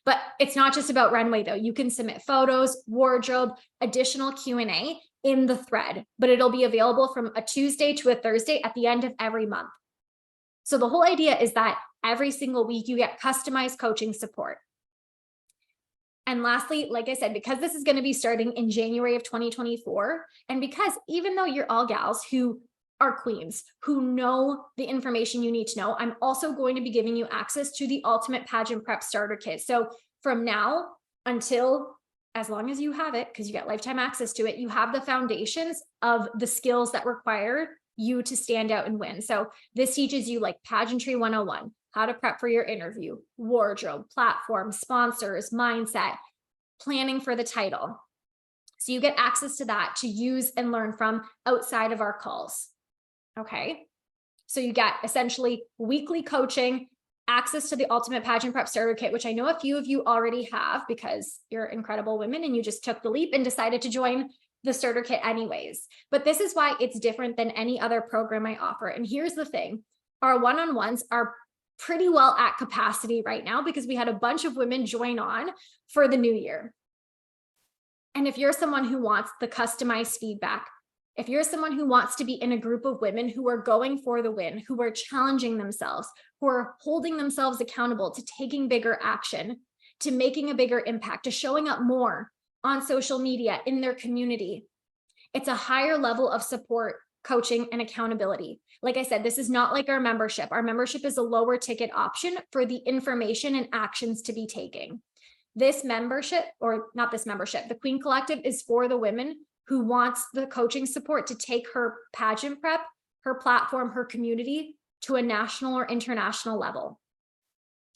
But it's not just about runway though. You can submit photos, wardrobe, additional Q&A in the thread, but it'll be available from a Tuesday to a Thursday at the end of every month. So the whole idea is that every single week you get customized coaching support. And lastly, like I said, because this is going to be starting in January of 2024, and because even though you're all gals who are queens, who know the information you need to know, I'm also going to be giving you access to the Ultimate Pageant Prep Starter Kit. So from now until, as long as you have it, because you get lifetime access to it, you have the foundations of the skills that require you to stand out and win. So this teaches you like Pageantry 101, how to prep for your interview, wardrobe, platform, sponsors, mindset, planning for the title. So you get access to that to use and learn from outside of our calls. Okay. So you get essentially weekly coaching, access to the Ultimate Pageant Prep Starter Kit, which I know a few of you already have because you're incredible women and you just took the leap and decided to join the starter kit anyways. But this is why it's different than any other program I offer. And here's the thing, our one-on-ones are pretty well at capacity right now because we had a bunch of women join on for the new year. And if you're someone who wants the customized feedback, if you're someone who wants to be in a group of women who are going for the win, who are challenging themselves, who are holding themselves accountable to taking bigger action, to making a bigger impact, to showing up more on social media, in their community, it's a higher level of support, coaching, and accountability. Like I said, this is not like our membership. Our membership is a lower ticket option for the information and actions to be taking. This membership, or not this membership, the Queen Collective is for the women who wants the coaching support to take her pageant prep, her platform, her community to a national or international level.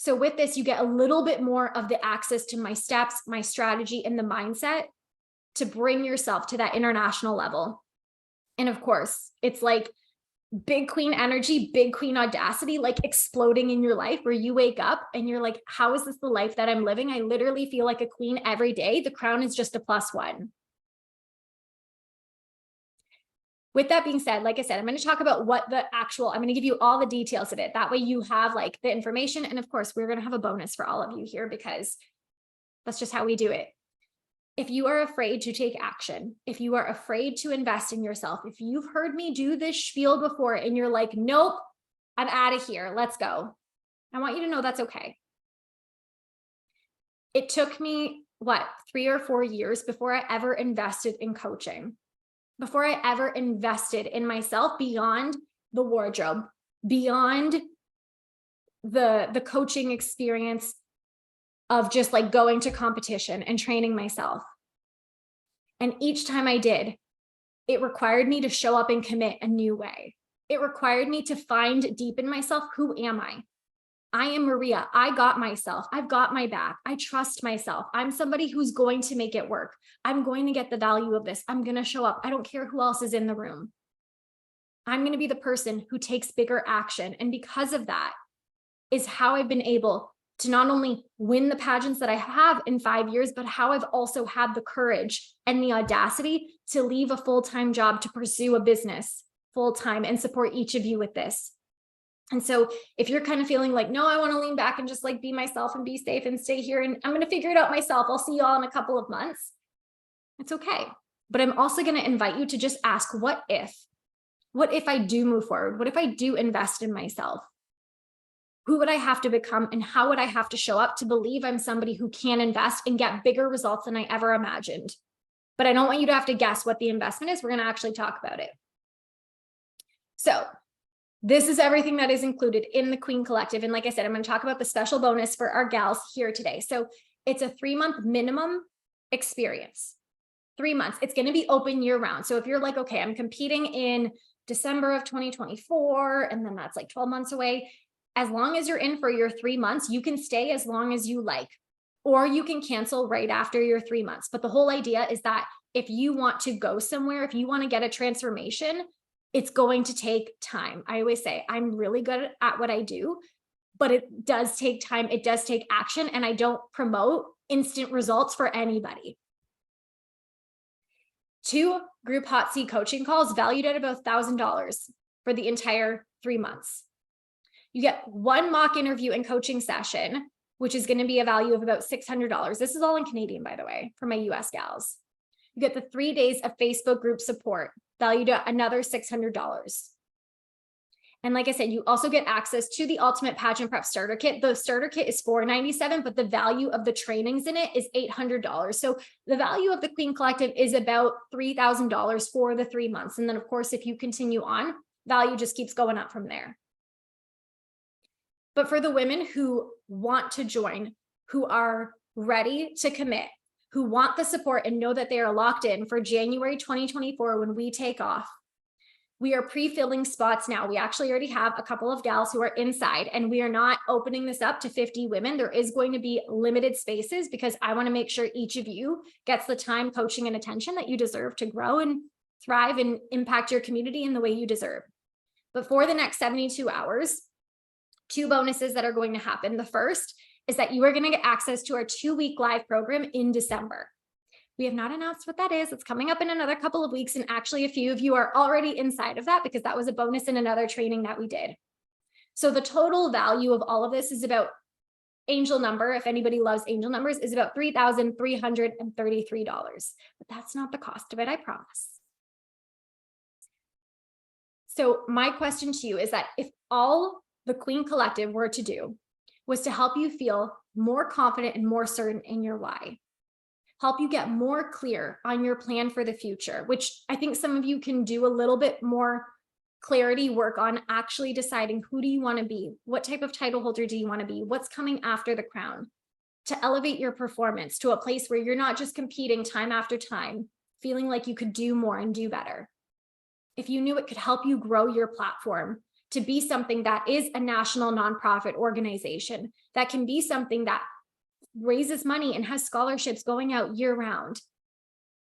So with this, you get a little bit more of the access to my steps, my strategy, and the mindset to bring yourself to that international level. And of course, it's like big queen energy, big queen audacity, like exploding in your life where you wake up and you're like, how is this the life that I'm living? I literally feel like a queen every day. The crown is just a +1. With that being said, like I said, I'm going to talk about what the actual, I'm going to give you all the details of it. That way you have like the information. And of course, we're going to have a bonus for all of you here because that's just how we do it. If you are afraid to take action, if you are afraid to invest in yourself, if you've heard me do this spiel before and you're like, nope, I'm out of here, let's go. I want you to know that's okay. It took me, 3 or 4 years before I ever invested in coaching, before I ever invested in myself beyond the wardrobe, beyond the coaching experience of just like going to competition and training myself. And each time I did, it required me to show up and commit a new way. It required me to find deep in myself, who am I? I am Maria. I got myself. I've got my back. I trust myself. I'm somebody who's going to make it work. I'm going to get the value of this. I'm going to show up. I don't care who else is in the room. I'm going to be the person who takes bigger action. And because of that is how I've been able to not only win the pageants that I have in 5 years, but how I've also had the courage and the audacity to leave a full-time job to pursue a business full-time and support each of you with this. And so if you're kind of feeling like, no, I want to lean back and just like be myself and be safe and stay here and I'm going to figure it out myself. I'll see you all in a couple of months. It's okay. But I'm also going to invite you to just ask, what if? What if I do move forward? What if I do invest in myself? Who would I have to become, and how would I have to show up to believe I'm somebody who can invest and get bigger results than I ever imagined? But I don't want you to have to guess what the investment is. We're going to actually talk about it. So this is everything that is included in the Queen Collective. And like I said, I'm going to talk about the special bonus for our gals here today. So it's a 3-month minimum experience. 3 months. It's going to be open year round. So if you're like, okay, I'm competing in December of 2024, and then that's like 12 months away. As long as you're in for your 3 months, you can stay as long as you like, or you can cancel right after your 3 months. But the whole idea is that if you want to go somewhere, if you want to get a transformation, it's going to take time. I always say I'm really good at what I do, but it does take time. It does take action. And I don't promote instant results for anybody. 2 group hot seat coaching calls valued at about $1,000 for the entire 3 months. You get 1 mock interview and coaching session, which is going to be a value of about $600. This is all in Canadian, by the way, for my US gals. You get the 3 days of Facebook group support, valued at another $600. And like I said, you also get access to the Ultimate Pageant Prep Starter Kit. The starter kit is $497, but the value of the trainings in it is $800. So the value of the Queen Collective is about $3,000 for the 3 months. And then of course, if you continue on, value just keeps going up from there. But for the women who want to join, who are ready to commit, who want the support and know that they are locked in for January 2024 when we take off, we are pre-filling spots now. We actually already have a couple of gals who are inside, and we are not opening this up to 50 women. There is going to be limited spaces because I want to make sure each of you gets the time, coaching, and attention that you deserve to grow and thrive and impact your community in the way you deserve. But for the next 72 hours, 2 bonuses that are going to happen. The first is that you are going to get access to our 2-week live program in December. We have not announced what that is. It's coming up in another couple of weeks. And actually a few of you are already inside of that because that was a bonus in another training that we did. So the total value of all of this is about, angel number, if anybody loves angel numbers, is about $3,333. But that's not the cost of it, I promise. So my question to you is that if all the Queen Collective were to do was to help you feel more confident and more certain in your why, help you get more clear on your plan for the future, which I think some of you can do a little bit more clarity work on actually deciding, who do you want to be? What type of title holder do you want to be? What's coming after the crown? To elevate your performance to a place where you're not just competing time after time, feeling like you could do more and do better. If you knew it could help you grow your platform to be something that is a national nonprofit organization, that can be something that raises money and has scholarships going out year round,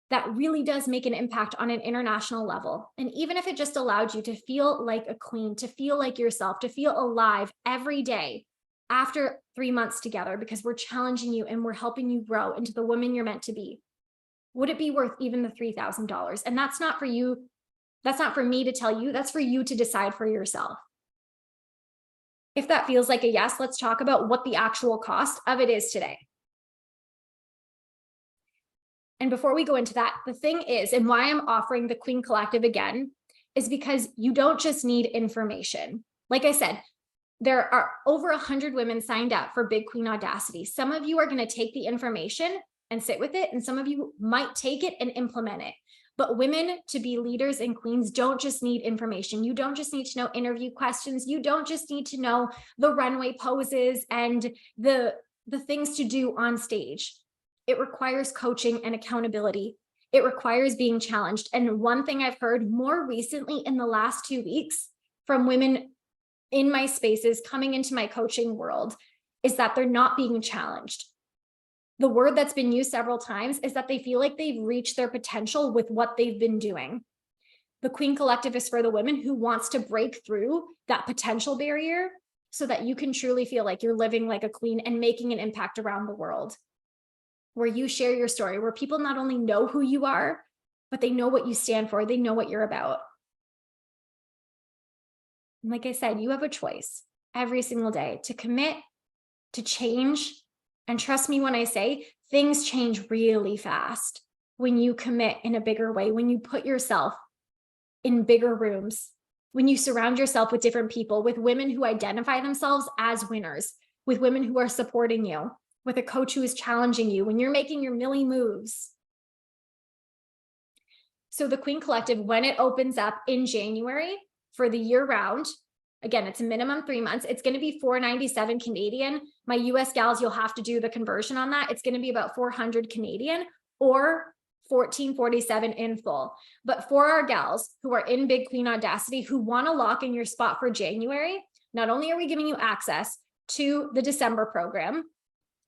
that really does make an impact on an international level. And even if it just allowed you to feel like a queen, to feel like yourself, to feel alive every day after 3 months together, because we're challenging you and we're helping you grow into the woman you're meant to be, would it be worth even the $3,000? And that's not for you. That's not for me to tell you. That's for you to decide for yourself. If that feels like a yes, let's talk about what the actual cost of it is today. And before we go into that, the thing is, and why I'm offering the Queen Collective again, is because you don't just need information. Like I said, there are over 100 women signed up for Big Queen Audacity. Some of you are going to take the information and sit with it, and some of you might take it and implement it. But women to be leaders and queens don't just need information. You don't just need to know interview questions. You don't just need to know the runway poses and the things to do on stage. It requires coaching and accountability. It requires being challenged. And one thing I've heard more recently in the last 2 weeks from women in my spaces coming into my coaching world is that they're not being challenged. The word that's been used several times is that they feel like they've reached their potential with what they've been doing. The Queen Collective is for the women who wants to break through that potential barrier so that you can truly feel like you're living like a queen and making an impact around the world, where you share your story, where people not only know who you are, but they know what you stand for. They know what you're about. And like I said, you have a choice every single day to commit, to change. And trust me when I say things change really fast. when you commit in a bigger way, when you put yourself in bigger rooms, when you surround yourself with different people, with women who identify themselves as winners, with women who are supporting you, with a coach who is challenging you, when you're making your milli moves. So the Queen Collective, when it opens up in January for the year round, again, it's a minimum 3 months. It's going to be $497 Canadian. My US gals, you'll have to do the conversion on that. It's going to be about 400 Canadian or $1447 in full. But for our gals who are in Big Queen Audacity, who want to lock in your spot for January, not only are we giving you access to the December program,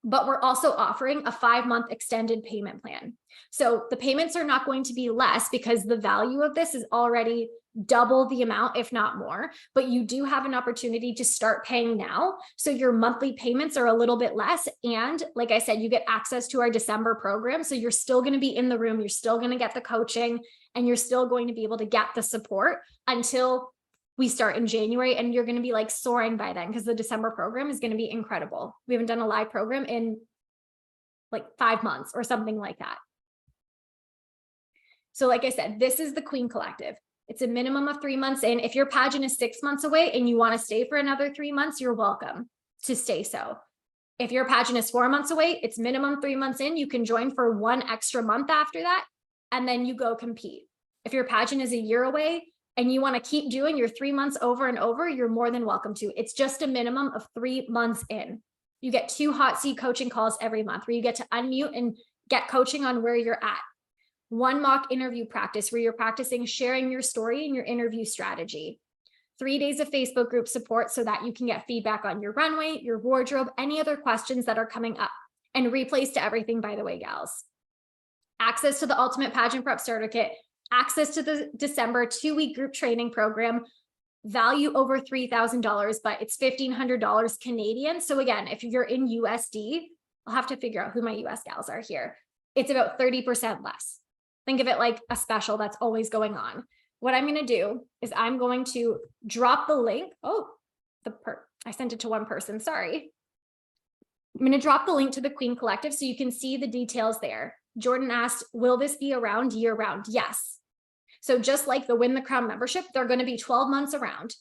but we're also offering a 5-month extended payment plan. So the payments are not going to be less because the value of this is already double the amount, if not more, but you do have an opportunity to start paying now. So your monthly payments are a little bit less. And like I said, you get access to our December program. So you're still going to be in the room. You're still going to get the coaching and you're still going to be able to get the support until we start in January, and you're going to be like soaring by then because the December program is going to be incredible. We haven't done a live program in like 5 months or something like that. So like I said, this is the Queen Collective. It's a minimum of 3 months in. If your pageant is 6 months away and you want to stay for another 3 months, you're welcome to stay so. If your pageant is 4 months away, it's minimum 3 months in. You can join for 1 extra month after that, and then you go compete. If your pageant is a year away, and you want to keep doing your 3 months over and over, you're more than welcome to. It's just a minimum of 3 months in. You get 2 hot seat coaching calls every month where you get to unmute and get coaching on where you're at. 1 mock interview practice where you're practicing sharing your story and your interview strategy. 3 days of Facebook group support so that you can get feedback on your runway, your wardrobe, any other questions that are coming up, and replays to everything, by the way, gals. Access to the Ultimate Pageant Prep Starter Kit, access to the December 2-week group training program, value over $3,000, but it's $1,500 Canadian. So again, if you're in USD, I'll have to figure out who my US gals are here. It's about 30% less. Think of it like a special that's always going on. What I'm going to do is I'm going to drop the link. Oh, I sent it to one person. Sorry. I'm going to drop the link to the Queen Collective so you can see the details there. Jordan asked, will this be around year round? Yes. So just like the Win the Crown membership, they're going to be 12 months around.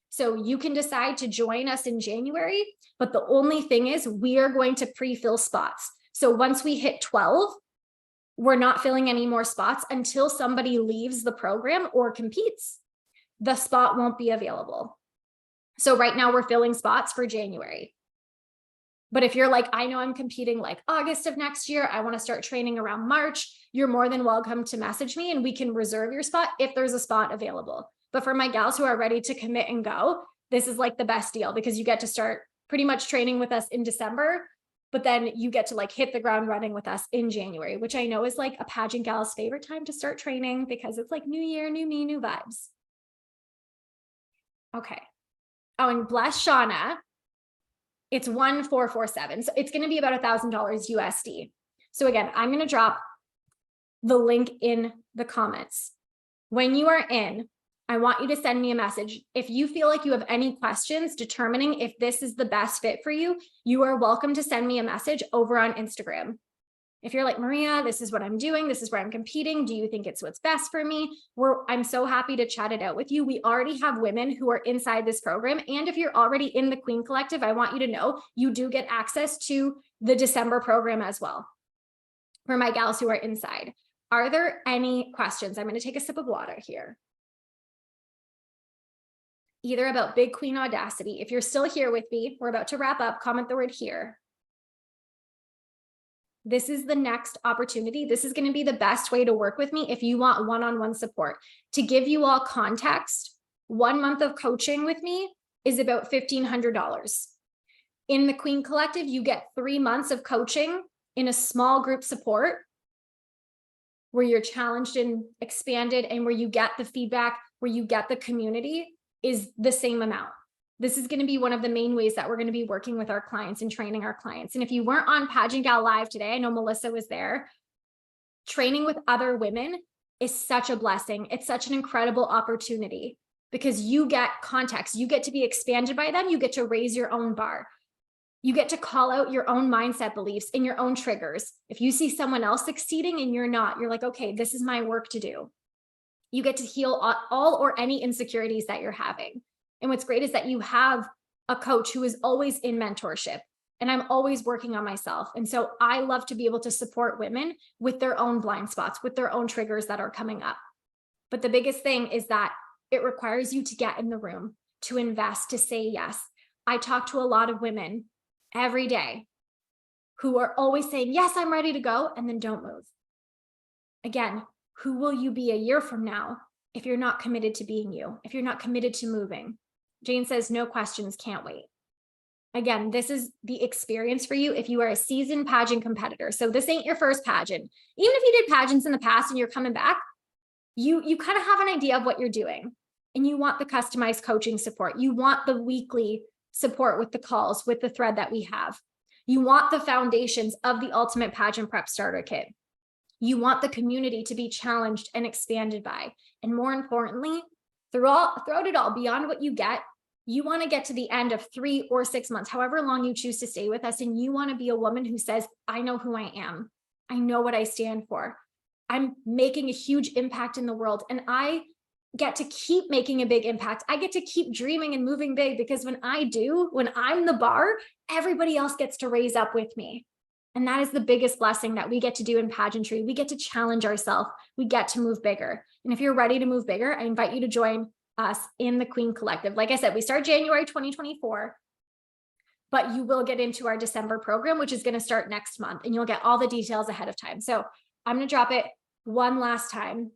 So you can decide to join us in January, but the only thing is we are going to pre-fill spots. So once we hit 12, we're not filling any more spots until somebody leaves the program or competes. The spot won't be available. So right now we're filling spots for January. But if you're like, I know I'm competing like August of next year, I want to start training around March, you're more than welcome to message me and we can reserve your spot if there's a spot available. But for my gals who are ready to commit and go, this is like the best deal because you get to start pretty much training with us in December, but then you get to like hit the ground running with us in January, which I know is like a pageant gal's favorite time to start training because it's like new year, new me, new vibes. Okay. Oh, and bless Shauna. It's 1,447. So it's going to be about $1,000 USD. So again, I'm going to drop the link in the comments. When you are in, I want you to send me a message. If you feel like you have any questions determining if this is the best fit for you, you are welcome to send me a message over on Instagram. If you're like, Maria, this is what I'm doing. This is where I'm competing. Do you think it's what's best for me? I'm so happy to chat it out with you. We already have women who are inside this program. And if you're already in the Queen Collective, I want you to know you do get access to the December program as well for my gals who are inside. Are there any questions? I'm going to take a sip of water here. Either about Big Queen Audacity. If you're still here with me, we're about to wrap up. Comment the word here. This is the next opportunity. This is going to be the best way to work with me if you want one-on-one support. To give you all context, 1 month of coaching with me is about $1,500. In the Queen Collective, you get 3 months of coaching in a small group support where you're challenged and expanded and where you get the feedback, where you get the community is the same amount. This is going to be one of the main ways that we're going to be working with our clients and training our clients. And if you weren't on Pageant Gal Live today, I know Melissa was there. Training with other women is such a blessing. It's such an incredible opportunity because you get context. You get to be expanded by them. You get to raise your own bar. You get to call out your own mindset beliefs and your own triggers. If you see someone else succeeding and you're not, you're like, okay, this is my work to do. You get to heal all or any insecurities that you're having. And what's great is that you have a coach who is always in mentorship, and I'm always working on myself. And so I love to be able to support women with their own blind spots, with their own triggers that are coming up. But the biggest thing is that it requires you to get in the room, to invest, to say yes. I talk to a lot of women every day who are always saying, yes, I'm ready to go, and then don't move. Again, who will you be a year from now if you're not committed to being you, if you're not committed to moving? Jane says, no questions, can't wait. Again, this is the experience for you if you are a seasoned pageant competitor. So this ain't your first pageant. Even if you did pageants in the past and you're coming back, you kind of have an idea of what you're doing, and you want the customized coaching support. You want the weekly support with the calls, with the thread that we have. You want the foundations of the Ultimate Pageant Prep Starter Kit. You want the community to be challenged and expanded by. And more importantly, throughout it all, beyond what you get, you want to get to the end of 3 or 6 months, however long you choose to stay with us. And you want to be a woman who says, I know who I am. I know what I stand for. I'm making a huge impact in the world. And I get to keep making a big impact. I get to keep dreaming and moving big, because when I'm the bar, everybody else gets to raise up with me. And that is the biggest blessing that we get to do in pageantry. We get to challenge ourselves. We get to move bigger. And if you're ready to move bigger, I invite you to join us in the Queen Collective. Like I said, we start January 2024, but you will get into our December program, which is going to start next month, and you'll get all the details ahead of time. So I'm going to drop it one last time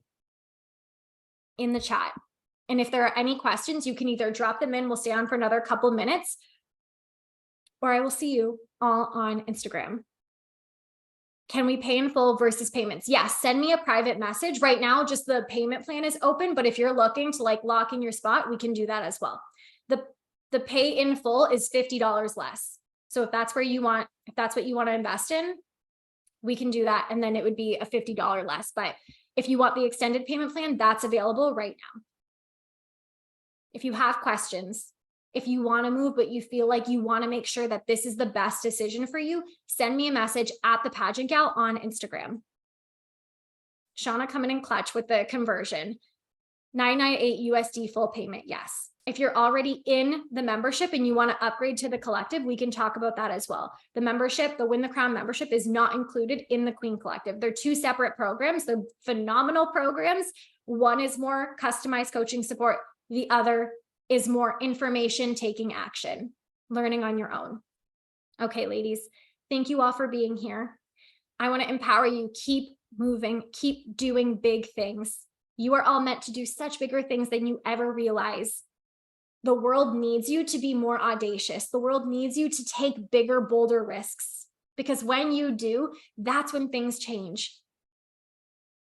in the chat. And if there are any questions, you can either drop them in, we'll stay on for another couple minutes, or I will see you all on Instagram. Can we pay in full versus payments? Yes, send me a private message. Right now, just the payment plan is open, but if you're looking to like lock in your spot, we can do that as well. The pay in full is $50 less. So if that's what you want to invest in, we can do that. And then it would be a $50 less. But if you want the extended payment plan, that's available right now. If you have questions, if you want to move, but you feel like you want to make sure that this is the best decision for you, send me a message at the Pageant Gal on Instagram. Shauna coming in clutch with the conversion. $998 USD full payment. Yes. If you're already in the membership and you want to upgrade to the collective, we can talk about that as well. The membership, the Win the Crown membership, is not included in the Queen Collective. They're two separate programs. They're phenomenal programs. One is more customized coaching support. The other is more information, taking action, learning on your own. Okay, ladies, thank you all for being here. I want to empower you. Keep moving, keep doing big things. You are all meant to do such bigger things than you ever realize. The world needs you to be more audacious. The world needs you to take bigger, bolder risks, because when you do, that's when things change.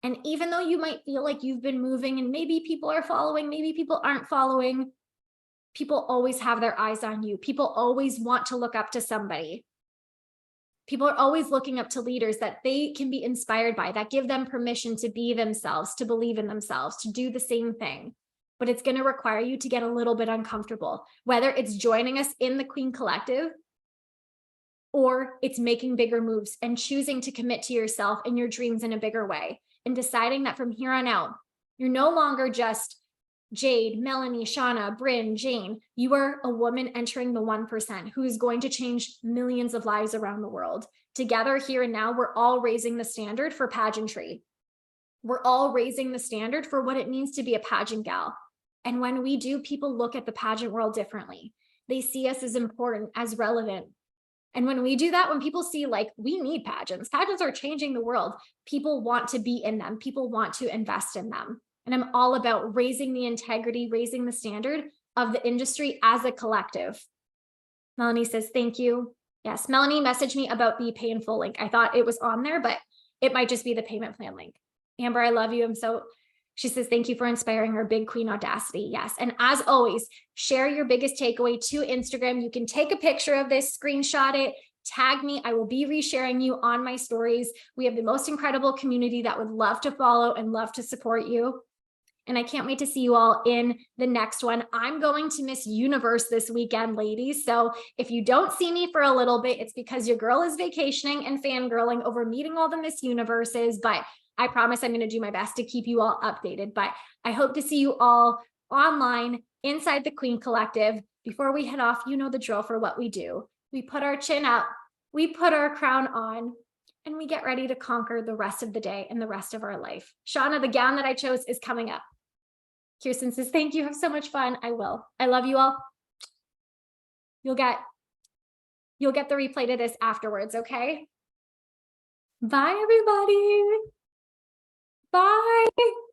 And even though you might feel like you've been moving and maybe people are following, maybe people aren't following, people always have their eyes on you. People always want to look up to somebody. People are always looking up to leaders that they can be inspired by, that give them permission to be themselves, to believe in themselves, to do the same thing. But it's going to require you to get a little bit uncomfortable, whether it's joining us in the Queen Collective or it's making bigger moves and choosing to commit to yourself and your dreams in a bigger way, and deciding that from here on out, you're no longer just Jade, Melanie, Shauna, Bryn, Jane. You are a woman entering the 1% who is going to change millions of lives around the world. Together, here and now, we're all raising the standard for pageantry. We're all raising the standard for what it means to be a pageant gal. And when we do, people look at the pageant world differently. They see us as important, as relevant. And when we do that, when people see like, we need pageants are changing the world, people want to be in them. People want to invest in them. And I'm all about raising the integrity, raising the standard of the industry as a collective. Melanie says, thank you. Yes, Melanie messaged me about the pay in full link. I thought it was on there, but it might just be the payment plan link. Amber, I love you. She says, thank you for inspiring our big queen Audacity. Yes. And as always, share your biggest takeaway to Instagram. You can take a picture of this, screenshot it, tag me. I will be resharing you on my stories. We have the most incredible community that would love to follow and love to support you. And I can't wait to see you all in the next one. I'm going to Miss Universe this weekend, ladies. So if you don't see me for a little bit, it's because your girl is vacationing and fangirling over meeting all the Miss Universes. But I promise I'm going to do my best to keep you all updated. But I hope to see you all online inside the Queen Collective. Before we head off, you know the drill for what we do. We put our chin up, we put our crown on, and we get ready to conquer the rest of the day and the rest of our life. Shauna, the gown that I chose is coming up. Kirsten says, thank you. Have so much fun. I will. I love you all. You'll get the replay to this afterwards, okay? Bye, everybody. Bye.